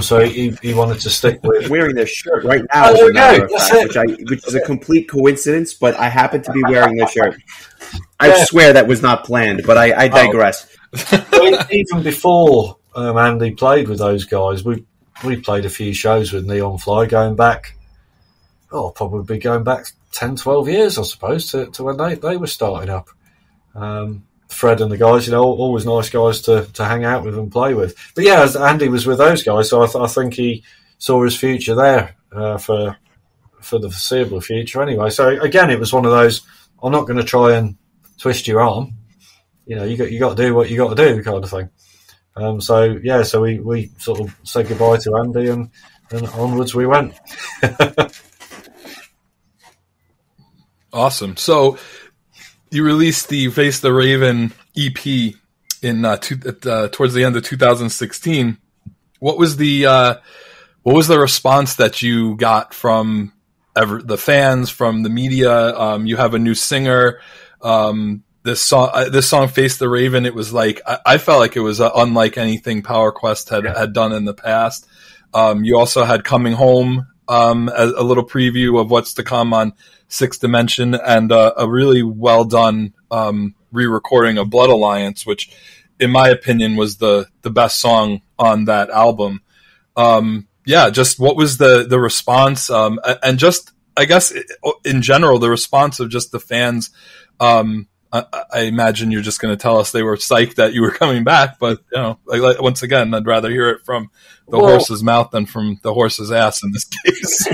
So he wanted to stick with... Wearing this shirt right now, as a matter of fact, which is a complete coincidence, but I happen to be wearing this shirt. I swear that was not planned, but I digress. Even before Andy played with those guys, we played a few shows with Neon Fly going back, probably going back 10, 12 years, I suppose, to when they were starting up. Fred and the guys, you know, always nice guys to hang out with and play with. But yeah, Andy was with those guys, so I think he saw his future there for the foreseeable future anyway. So again, it was one of those, I'm not going to try and twist your arm. You know, you got to do what you got to do, kind of thing. So we sort of said goodbye to Andy, and onwards we went. Awesome. So you released the Face the Raven EP in towards the end of 2016. What was the response that you got from the fans, from the media? You have a new singer. This song "Face the Raven," it was like, I felt like it was unlike anything Power Quest had done in the past. You also had "Coming Home," a little preview of what's to come on Sixth Dimension, and a really well done re-recording of Blood Alliance, which, in my opinion, was the best song on that album. Just what was the response, and just, I guess, in general, the response of just the fans. I imagine you're just going to tell us they were psyched that you were coming back, but you know, like once again, I'd rather hear it from the horse's mouth than from the horse's ass in this case.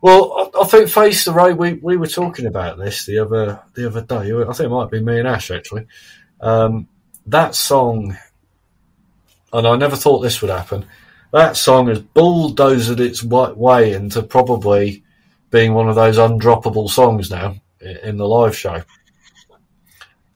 Well, I think Face the Raven, we were talking about this the other day. I think it might be me and Ash, actually. That song, and I never thought this would happen, that song has bulldozed its way into probably being one of those undroppable songs now in the live show.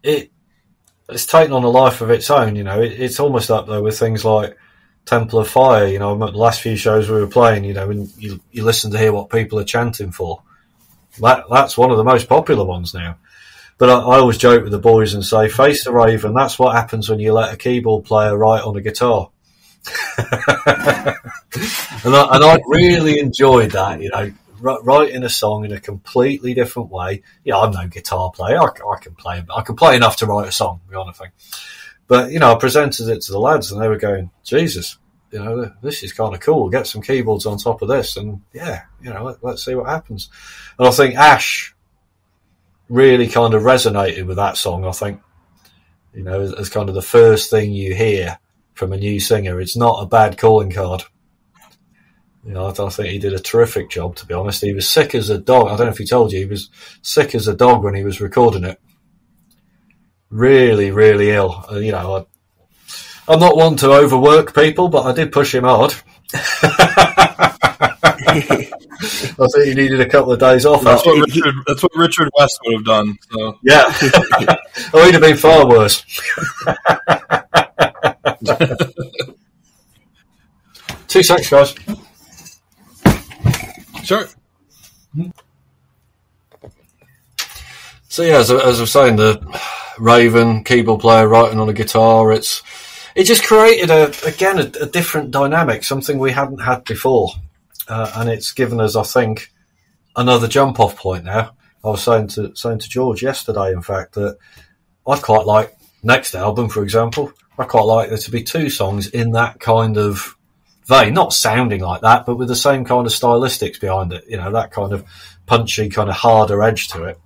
It's taken on a life of its own, you know. It's almost up there with things like Temple of Fire, you know. The last few shows we were playing, you know, and you listen to hear what people are chanting for. That's one of the most popular ones now. But I always joke with the boys and say, Face the Raven, that's what happens when you let a keyboard player write on a guitar. and I really enjoyed that, you know, writing a song in a completely different way. Yeah, I'm no guitar player. I can play enough to write a song, kind of thing. But, you know, I presented it to the lads and they were going, Jesus, you know, this is kind of cool. Get some keyboards on top of this. And yeah, you know, let's see what happens. And I think Ash really kind of resonated with that song, I think, you know, as kind of the first thing you hear from a new singer. It's not a bad calling card. You know, I think he did a terrific job, to be honest. He was sick as a dog. I don't know if he told you, he was sick as a dog when he was recording it. Really, really ill. You know, I'm not one to overwork people, but I did push him hard. I think he needed a couple of days off. That's what Richard West would have done. So. Yeah. Oh, he'd have been far worse. 2 seconds, guys. Sure. So yeah, as I was saying, the Raven keyboard player writing on a guitar, it just created a different dynamic, something we hadn't had before, and it's given us, I think, another jump off point now. I was saying to George yesterday, in fact, that I'd quite like next album, for example. I quite like there to be 2 songs in that kind of vein, not sounding like that, but with the same kind of stylistics behind it. You know, that kind of punchy, kind of harder edge to it.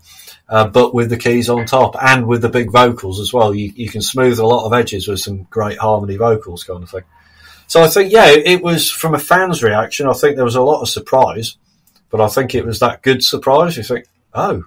But with the keys on top and with the big vocals as well. You can smooth a lot of edges with some great harmony vocals kind of thing. So I think, yeah, it was, from a fan's reaction, I think there was a lot of surprise, but I think it was that good surprise. You think, oh,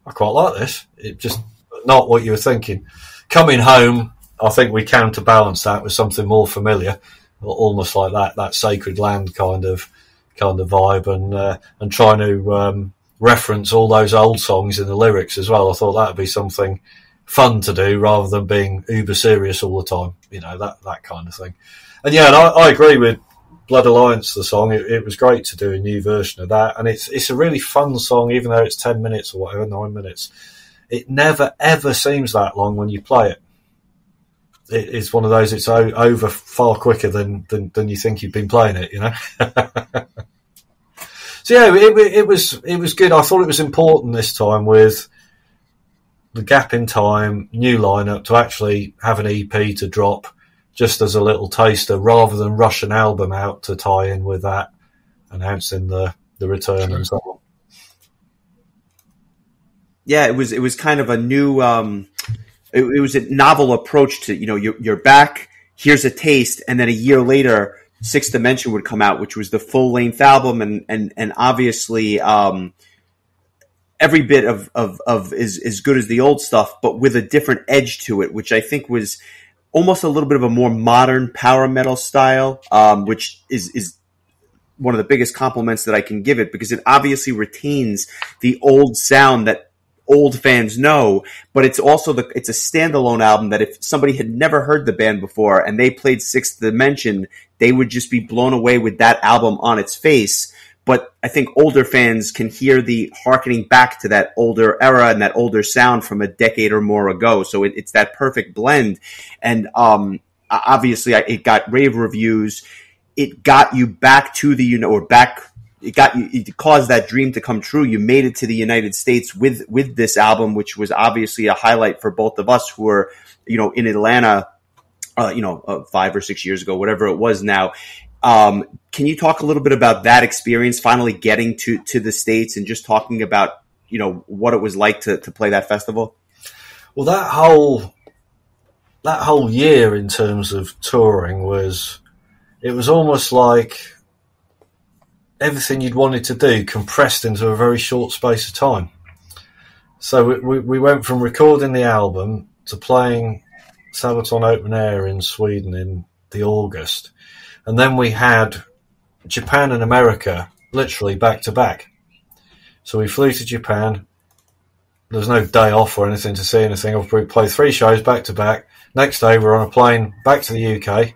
I quite like this. It just not what you were thinking. Coming home, I think we counterbalance that with something more familiar, almost like that Sacred Land kind of vibe, and trying to reference all those old songs in the lyrics as well. I thought that would be something fun to do rather than being uber serious all the time, you know, that kind of thing. And yeah, and I agree with Blood Alliance, the song. It was great to do a new version of that, and it's a really fun song, even though it's 10 minutes or whatever, 9 minutes. It never ever seems that long when you play it. It's one of those, it's over far quicker than you think you've been playing it, you know. So yeah, it was good. I thought it was important this time, with the gap in time, new lineup, to actually have an EP to drop just as a little taster, rather than rush an album out to tie in with that, announcing the return and so on. Yeah, it was kind of a new, it was a novel approach to, you know, you're back, here's a taste, and then a year later, Sixth Dimension would come out, which was the full length album, and obviously every bit of is as good as the old stuff, but with a different edge to it, which I think was almost a little bit of a more modern power metal style, which is one of the biggest compliments that I can give it, because it obviously retains the old sound that old fans know, but it's also it's a standalone album that if somebody had never heard the band before and they played Sixth Dimension, they would just be blown away with that album on its face. But I think older fans can hear the hearkening back to that older era and that older sound from a decade or more ago. So it's that perfect blend. And obviously it got rave reviews. It got you back to it caused that dream to come true. You made it to the United States with this album, which was obviously a highlight for both of us who were, you know, in Atlanta, 5 or 6 years ago, whatever it was now. Can you talk a little bit about that experience, finally getting to the States, and just talking about, you know, what it was like to play that festival? Well, that whole year in terms of touring it was almost like everything you'd wanted to do compressed into a very short space of time. So we went from recording the album to playing Sabaton Open Air in Sweden in the August. And then we had Japan and America literally back to back. So we flew to Japan. There was no day off or anything to see anything. We played 3 shows back to back. Next day we're on a plane back to the UK.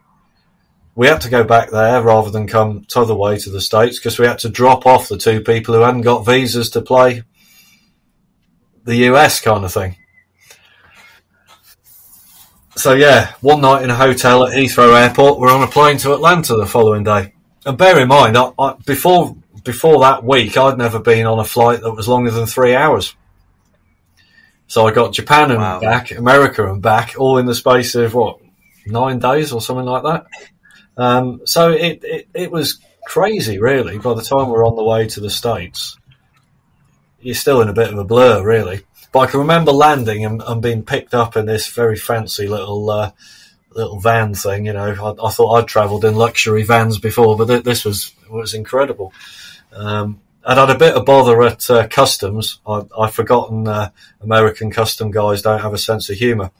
We had to go back there rather than come t'other way to the States because we had to drop off the 2 people who hadn't got visas to play the US kind of thing. So yeah, one night in a hotel at Heathrow Airport, we're on a plane to Atlanta the following day. And bear in mind, before that week, I'd never been on a flight that was longer than 3 hours. So I got Japan and back, America and back, all in the space of 9 days or something like that. So it was crazy, really. By the time we're on the way to the States, you're still in a bit of a blur, really. But I can remember landing and being picked up in this very fancy little van thing. You know, I thought I'd travelled in luxury vans before, but this was incredible. I'd had a bit of bother at customs. I'd forgotten American custom guys don't have a sense of humour.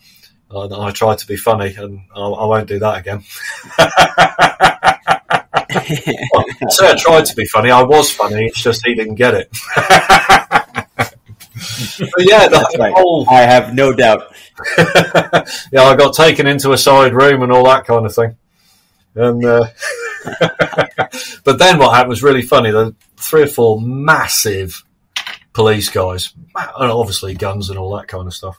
I tried to be funny, and I won't do that again. I say I tried to be funny. I was funny. It's just he didn't get it. But yeah, that's right. I have no doubt. Yeah, I got taken into a side room and all that kind of thing. And but then what happened was really funny. There were 3 or 4 massive police guys, and obviously guns and all that kind of stuff.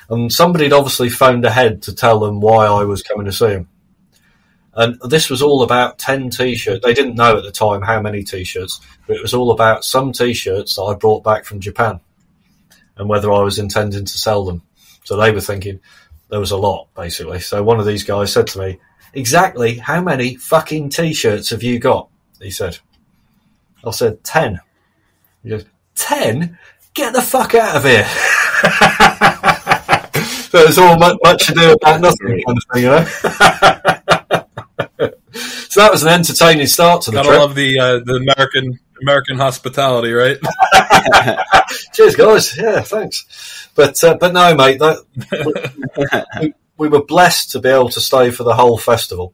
And somebody had obviously phoned ahead to tell them why I was coming to see them. And this was all about 10 T-shirts. They didn't know at the time how many T-shirts, but it was all about some T-shirts that I brought back from Japan and whether I was intending to sell them. So they were thinking there was a lot, basically. So one of these guys said to me, "Exactly how many fucking T-shirts have you got?" He said. I said, 10. He goes, 10? Get the fuck out of here. So it's all much ado about nothing kind of thing, you know? So that was an entertaining start to the trip. Gotta love the American hospitality, right? Cheers, guys. Yeah, thanks. But no, mate, we were blessed to be able to stay for the whole festival,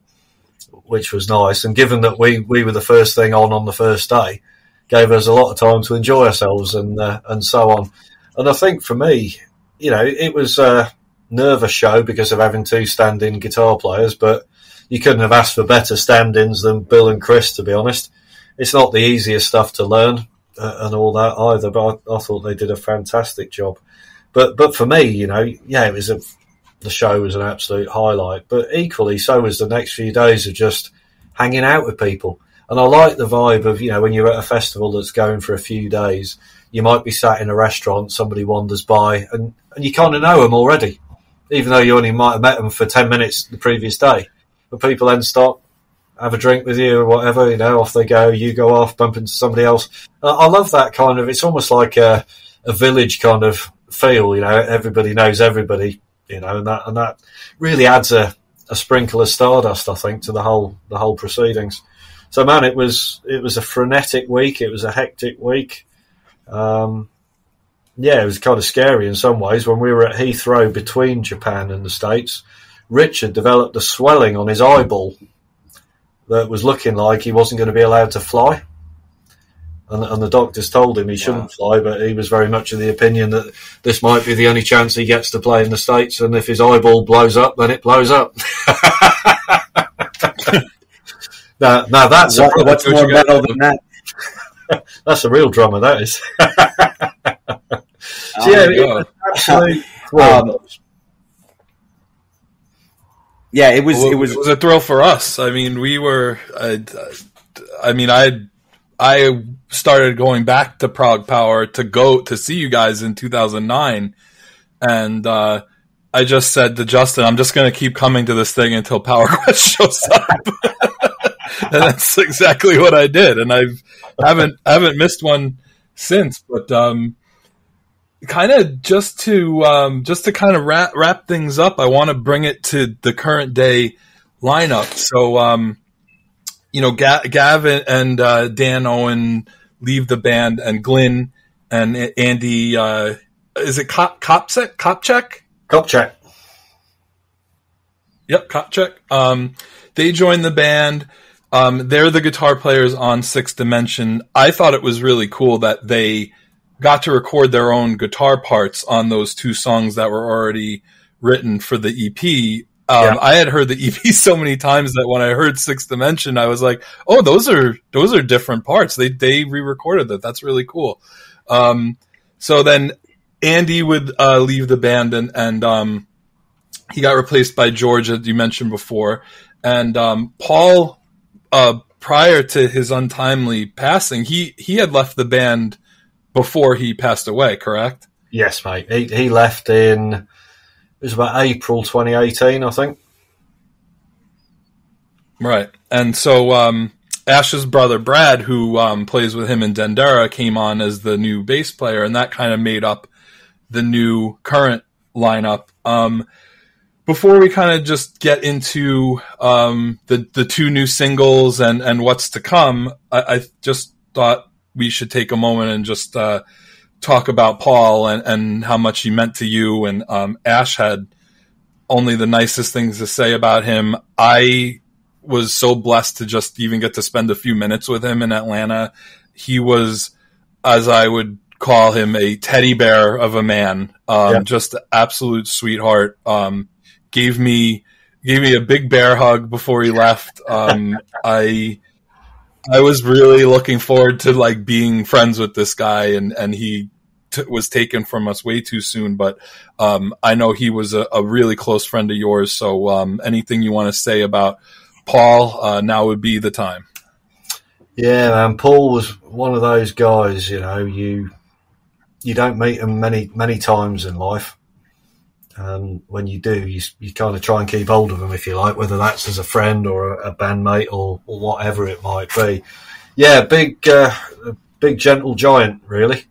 which was nice. And given that we were the first thing on the first day, gave us a lot of time to enjoy ourselves and so on. And I think for me, you know, it was a nervous show because of having 2 stand-in guitar players, but you couldn't have asked for better stand-ins than Bill and Chris, to be honest. It's not the easiest stuff to learn and all that either, but I thought they did a fantastic job. But for me, you know, yeah, the show was an absolute highlight, but equally so was the next few days of just hanging out with people. And I like the vibe of, you know, when you're at a festival that's going for a few days, you might be sat in a restaurant, somebody wanders by, and you kind of know them already, even though you only might have met them for 10 minutes the previous day. But people then stop, have a drink with you or whatever, you know, off they go, you go off, bump into somebody else. I love that kind of, it's almost like a village kind of feel, you know, everybody knows everybody, you know, and that really adds a sprinkle of stardust, I think, to the whole proceedings. So man, it was a frenetic week. It was a hectic week. Yeah, it was kind of scary in some ways. When we were at Heathrow between Japan and the States, Richard developed a swelling on his eyeball that was looking like he wasn't going to be allowed to fly. And the doctors told him he shouldn't fly, but he was very much of the opinion that this might be the only chance he gets to play in the States, and if his eyeball blows up, then it blows up. Now that's what's more metal than that? That's a real drummer, that is. So yeah, it was absolutely yeah, it was a thrill for us. I mean, we were. I started going back to Prague Power to go to see you guys in 2009, and I just said to Justin, "I'm just going to keep coming to this thing until Power Quest shows up." And that's exactly what I did, and I haven't missed one since. But kind of just to kind of wrap things up, I want to bring it to the current day lineup. So Gavin and Dan Owen leave the band, and Glyn and Andy, is it Kopchak? Kopchak. Yep, Kopchak. They joined the band. They're the guitar players on Sixth Dimension. I thought it was really cool that they got to record their own guitar parts on those 2 songs that were already written for the EP. I had heard the EP so many times that when I heard Sixth Dimension, I was like, "Oh, those are different parts." They re-recorded that. That's really cool. So then Andy would leave the band, and he got replaced by George, as you mentioned before. And Paul, prior to his untimely passing, he had left the band before he passed away. Correct? Yes, mate. He left in. It was about April 2018, I think. Right. And so Ash's brother, Brad, who plays with him in Dendera, came on as the new bass player, and that kind of made up the new current lineup. Before we kind of just get into the 2 new singles and what's to come, I just thought we should take a moment and just talk about Paul and how much he meant to you. And Ash had only the nicest things to say about him. I was so blessed to just even get to spend a few minutes with him in Atlanta. He was, as I would call him, a teddy bear of a man. Just an absolute sweetheart. Gave me a big bear hug before he left. I was really looking forward to like being friends with this guy, and he was taken from us way too soon. But I know he was a really close friend of yours. So anything you want to say about Paul, now would be the time. Yeah, man. Paul was one of those guys. You don't meet him many times in life. And when you do, you kind of try and keep hold of them, if you like, whether that's as a friend or a bandmate or whatever it might be. Yeah, big gentle giant, really.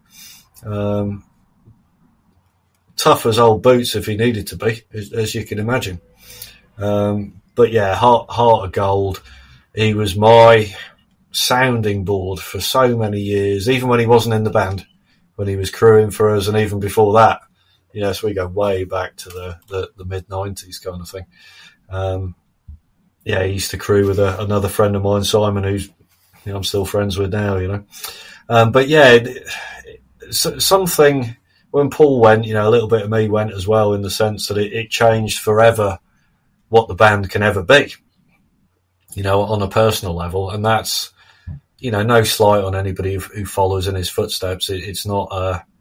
Tough as old boots if he needed to be, as you can imagine. But yeah, heart of gold. He was my sounding board for so many years, even when he wasn't in the band, when he was crewing for us, and even before that. So we go way back to the mid-90s kind of thing. He used to crew with another friend of mine, Simon, who's I'm still friends with now, But yeah, something, when Paul went, a little bit of me went as well, in the sense that it changed forever what the band can ever be, on a personal level. And that's, no slight on anybody who follows in his footsteps. It's not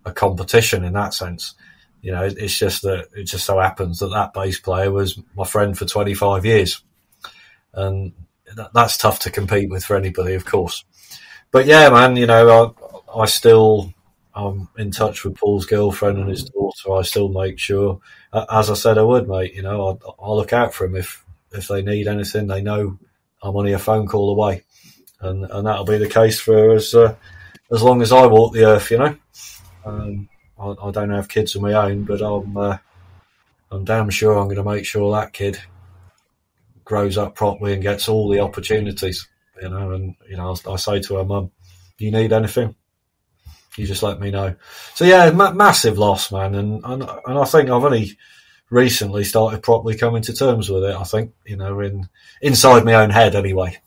a competition in that sense. It's just that it just so happens that bass player was my friend for 25 years. And that's tough to compete with for anybody, of course. But yeah, man, I'm in touch with Paul's girlfriend and his daughter. I still make sure, as I said I would, mate, I'll look out for them if they need anything. They know I'm only a phone call away. And that'll be the case for as long as I walk the earth, I don't have kids of my own, but I'm damn sure I'm going to make sure that kid grows up properly and gets all the opportunities, and I say to her mum, you need anything, you just let me know. So yeah, massive loss, man, and I think I've only recently started properly coming to terms with it. I think inside my own head anyway.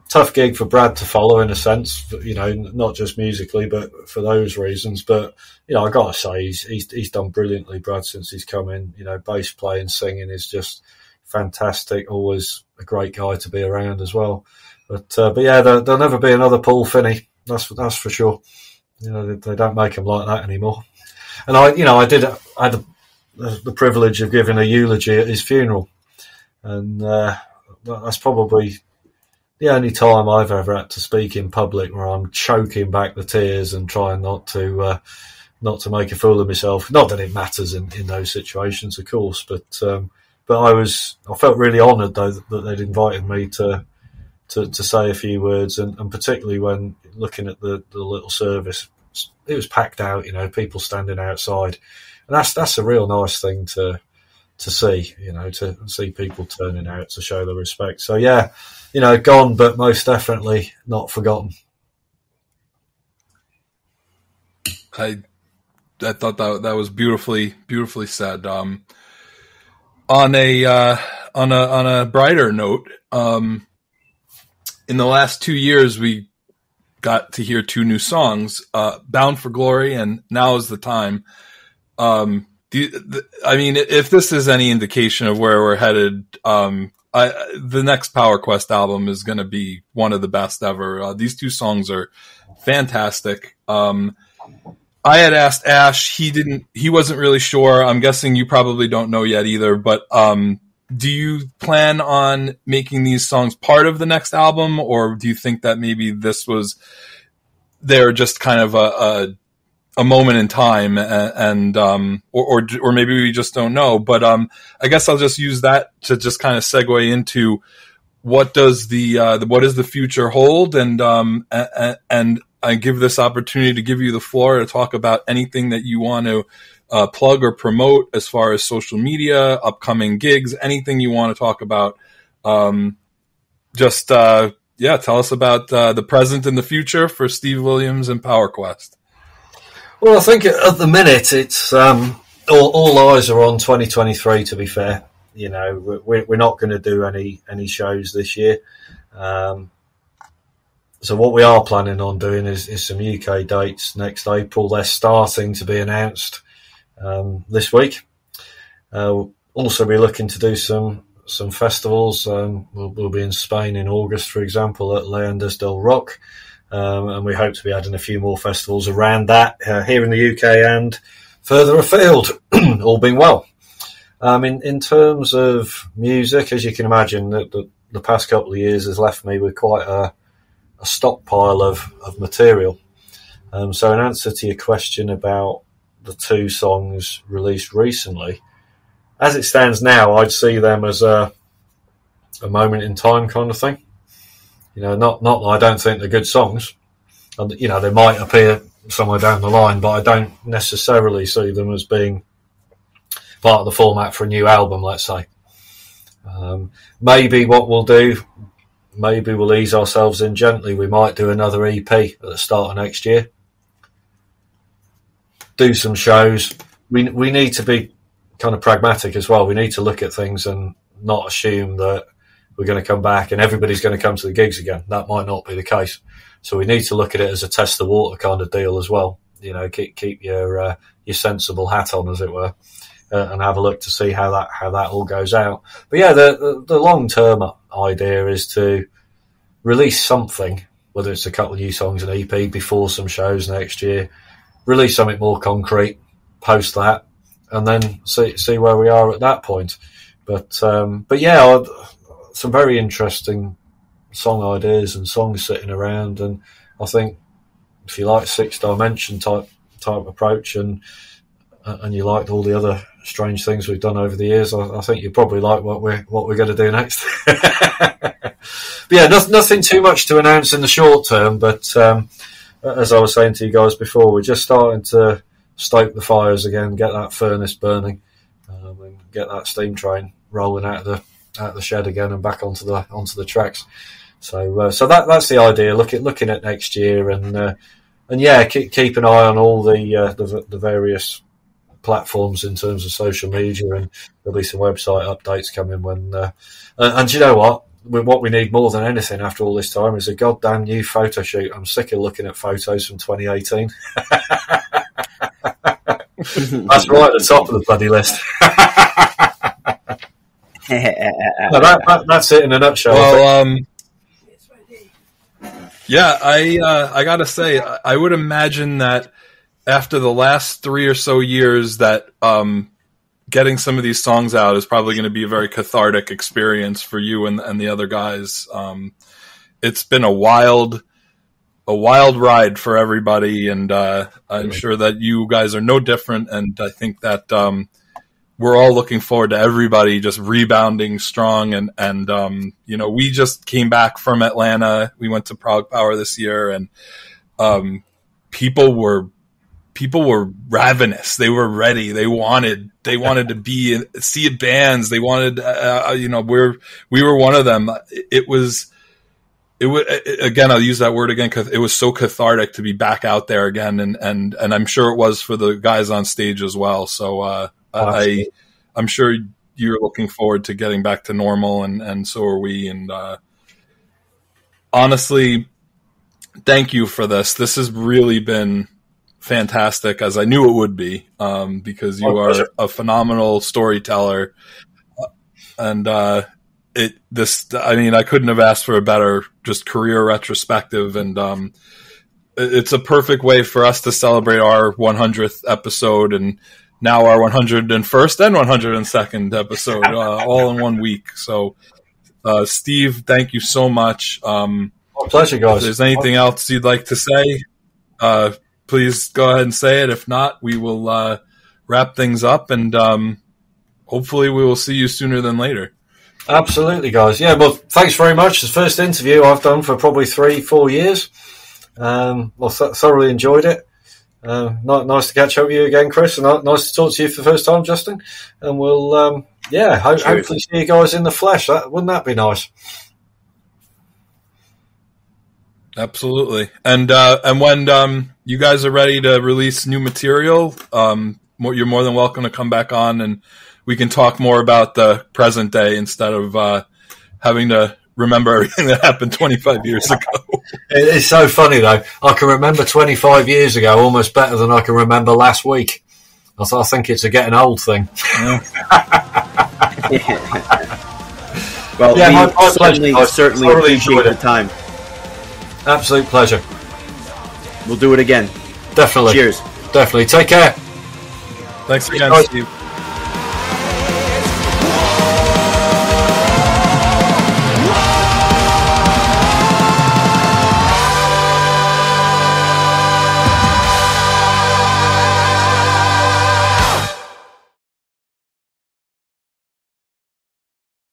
Tough gig for Brad to follow, in a sense, not just musically, but for those reasons. But I gotta say, he's done brilliantly, Brad, since he's come in. Bass playing, singing is just fantastic. Always a great guy to be around as well. But yeah, there'll never be another Paul Finney. That's for sure. They don't make him like that anymore. And I had the privilege of giving a eulogy at his funeral, and that's probably the only time I've ever had to speak in public where I'm choking back the tears and trying not to make a fool of myself. Not that it matters in those situations, of course, but I felt really honoured though that they'd invited me to say a few words, and particularly when looking at the little service, it was packed out, people standing outside, and that's a real nice thing to see, to see people turning out to show their respect. So yeah, gone, but most definitely not forgotten. I thought that was beautifully said. On a brighter note, in the last 2 years, we got to hear 2 new songs, Bound for Glory and Now is the Time. If this is any indication of where we're headed, the next Power Quest album is going to be one of the best ever. These 2 songs are fantastic. I had asked Ash, he wasn't really sure. I'm guessing you probably don't know yet either, but, do you plan on making these songs part of the next album, or do you think that maybe they're just kind of a moment in time, and or maybe we just don't know. But I guess I'll just use that to just kind of segue into what is the future hold, and I give this opportunity to give you the floor to talk about anything that you want to plug or promote as far as social media, upcoming gigs, anything you want to talk about. Tell us about the present and the future for Steve Williams and Power Quest. Well, I think at the minute it's all eyes are on 2023. To be fair, we're not going to do any shows this year. So what we are planning on doing is some UK dates next April. They're starting to be announced this week. We'll also be looking to do some festivals. We'll be in Spain in August, for example, at Leyendas del Rock, and we hope to be adding a few more festivals around that here in the UK and further afield, all being well. In terms of music, as you can imagine, the past couple of years has left me with quite a stockpile of material. So in answer to your question about the 2 songs released recently, as it stands now, I'd see them as a moment in time kind of thing. Not that I don't think they're good songs, and they might appear somewhere down the line, but I don't necessarily see them as being part of the format for a new album, let's say. Maybe what we'll do, maybe we'll ease ourselves in gently. We might do another EP at the start of next year. Do some shows. We need to be kind of pragmatic as well. We need to look at things and not assume that we're going to come back and everybody's going to come to the gigs again. That might not be the case. So we need to look at it as a test the water kind of deal as well. Keep your sensible hat on, as it were, and have a look to see how that all goes out. But yeah, the long term idea is to release something, whether it's a couple of new songs, an EP before some shows next year, release something more concrete, post that, and then see where we are at that point. But yeah, some very interesting song ideas and songs sitting around, and I think if you like 6 dimension type approach and you liked all the other strange things we've done over the years, I think you probably like what we're going to do next. But yeah, nothing too much to announce in the short term, but as I was saying to you guys before, we're just starting to stoke the fires again, get that furnace burning, and get that steam train rolling out of the shed again and back onto the tracks. So that's the idea. Looking at next year, and yeah, keep an eye on all the various platforms in terms of social media, and there'll be some website updates coming when. And you know what? What we need more than anything after all this time is a goddamn new photo shoot. I'm sick of looking at photos from 2018. That's right at the top of the bloody list. That's it in a nutshell. Well, yeah, I gotta say, I would imagine that after the last 3 or so years that getting some of these songs out is probably going to be a very cathartic experience for you and the other guys. It's been a wild ride for everybody, and I'm sure that you guys are no different, and I think that we're all looking forward to everybody just rebounding strong, and we just came back from Atlanta. We went to Prague Power this year, and people were people were ravenous. They were ready. They wanted to see bands. They wanted, we were one of them. It was again, I'll use that word again, because it was so cathartic to be back out there again. And I'm sure it was for the guys on stage as well. So, I'm sure you're looking forward to getting back to normal, and so are we. And, honestly, thank you for this. This has really been fantastic, as I knew it would be, because you are a phenomenal storyteller, and I couldn't have asked for a better just career retrospective, and it's a perfect way for us to celebrate our 100th episode, and now our 101st and 102nd episode, all in 1 week. So, Steve, thank you so much. My pleasure, guys. If there's anything else you'd like to say, please go ahead and say it. If not, we will wrap things up, and hopefully we will see you sooner than later. Absolutely, guys. Yeah, well, thanks very much. It's the first interview I've done for probably 3-4 years. Thoroughly enjoyed it. Nice to catch up with you again, Chris, and nice to talk to you for the first time, Justin. And we'll, hopefully see you guys in the flesh. Wouldn't that be nice? Absolutely. And when you guys are ready to release new material, you're more than welcome to come back on, and we can talk more about the present day instead of having to remember everything that happened 25 years ago. It's so funny, though. I can remember 25 years ago almost better than I can remember last week. I think it's a getting old thing. Yeah. Well, my certainly appreciate the time. Absolute pleasure. We'll do it again. Definitely. Cheers. Definitely. Take care. Thanks again, Steve.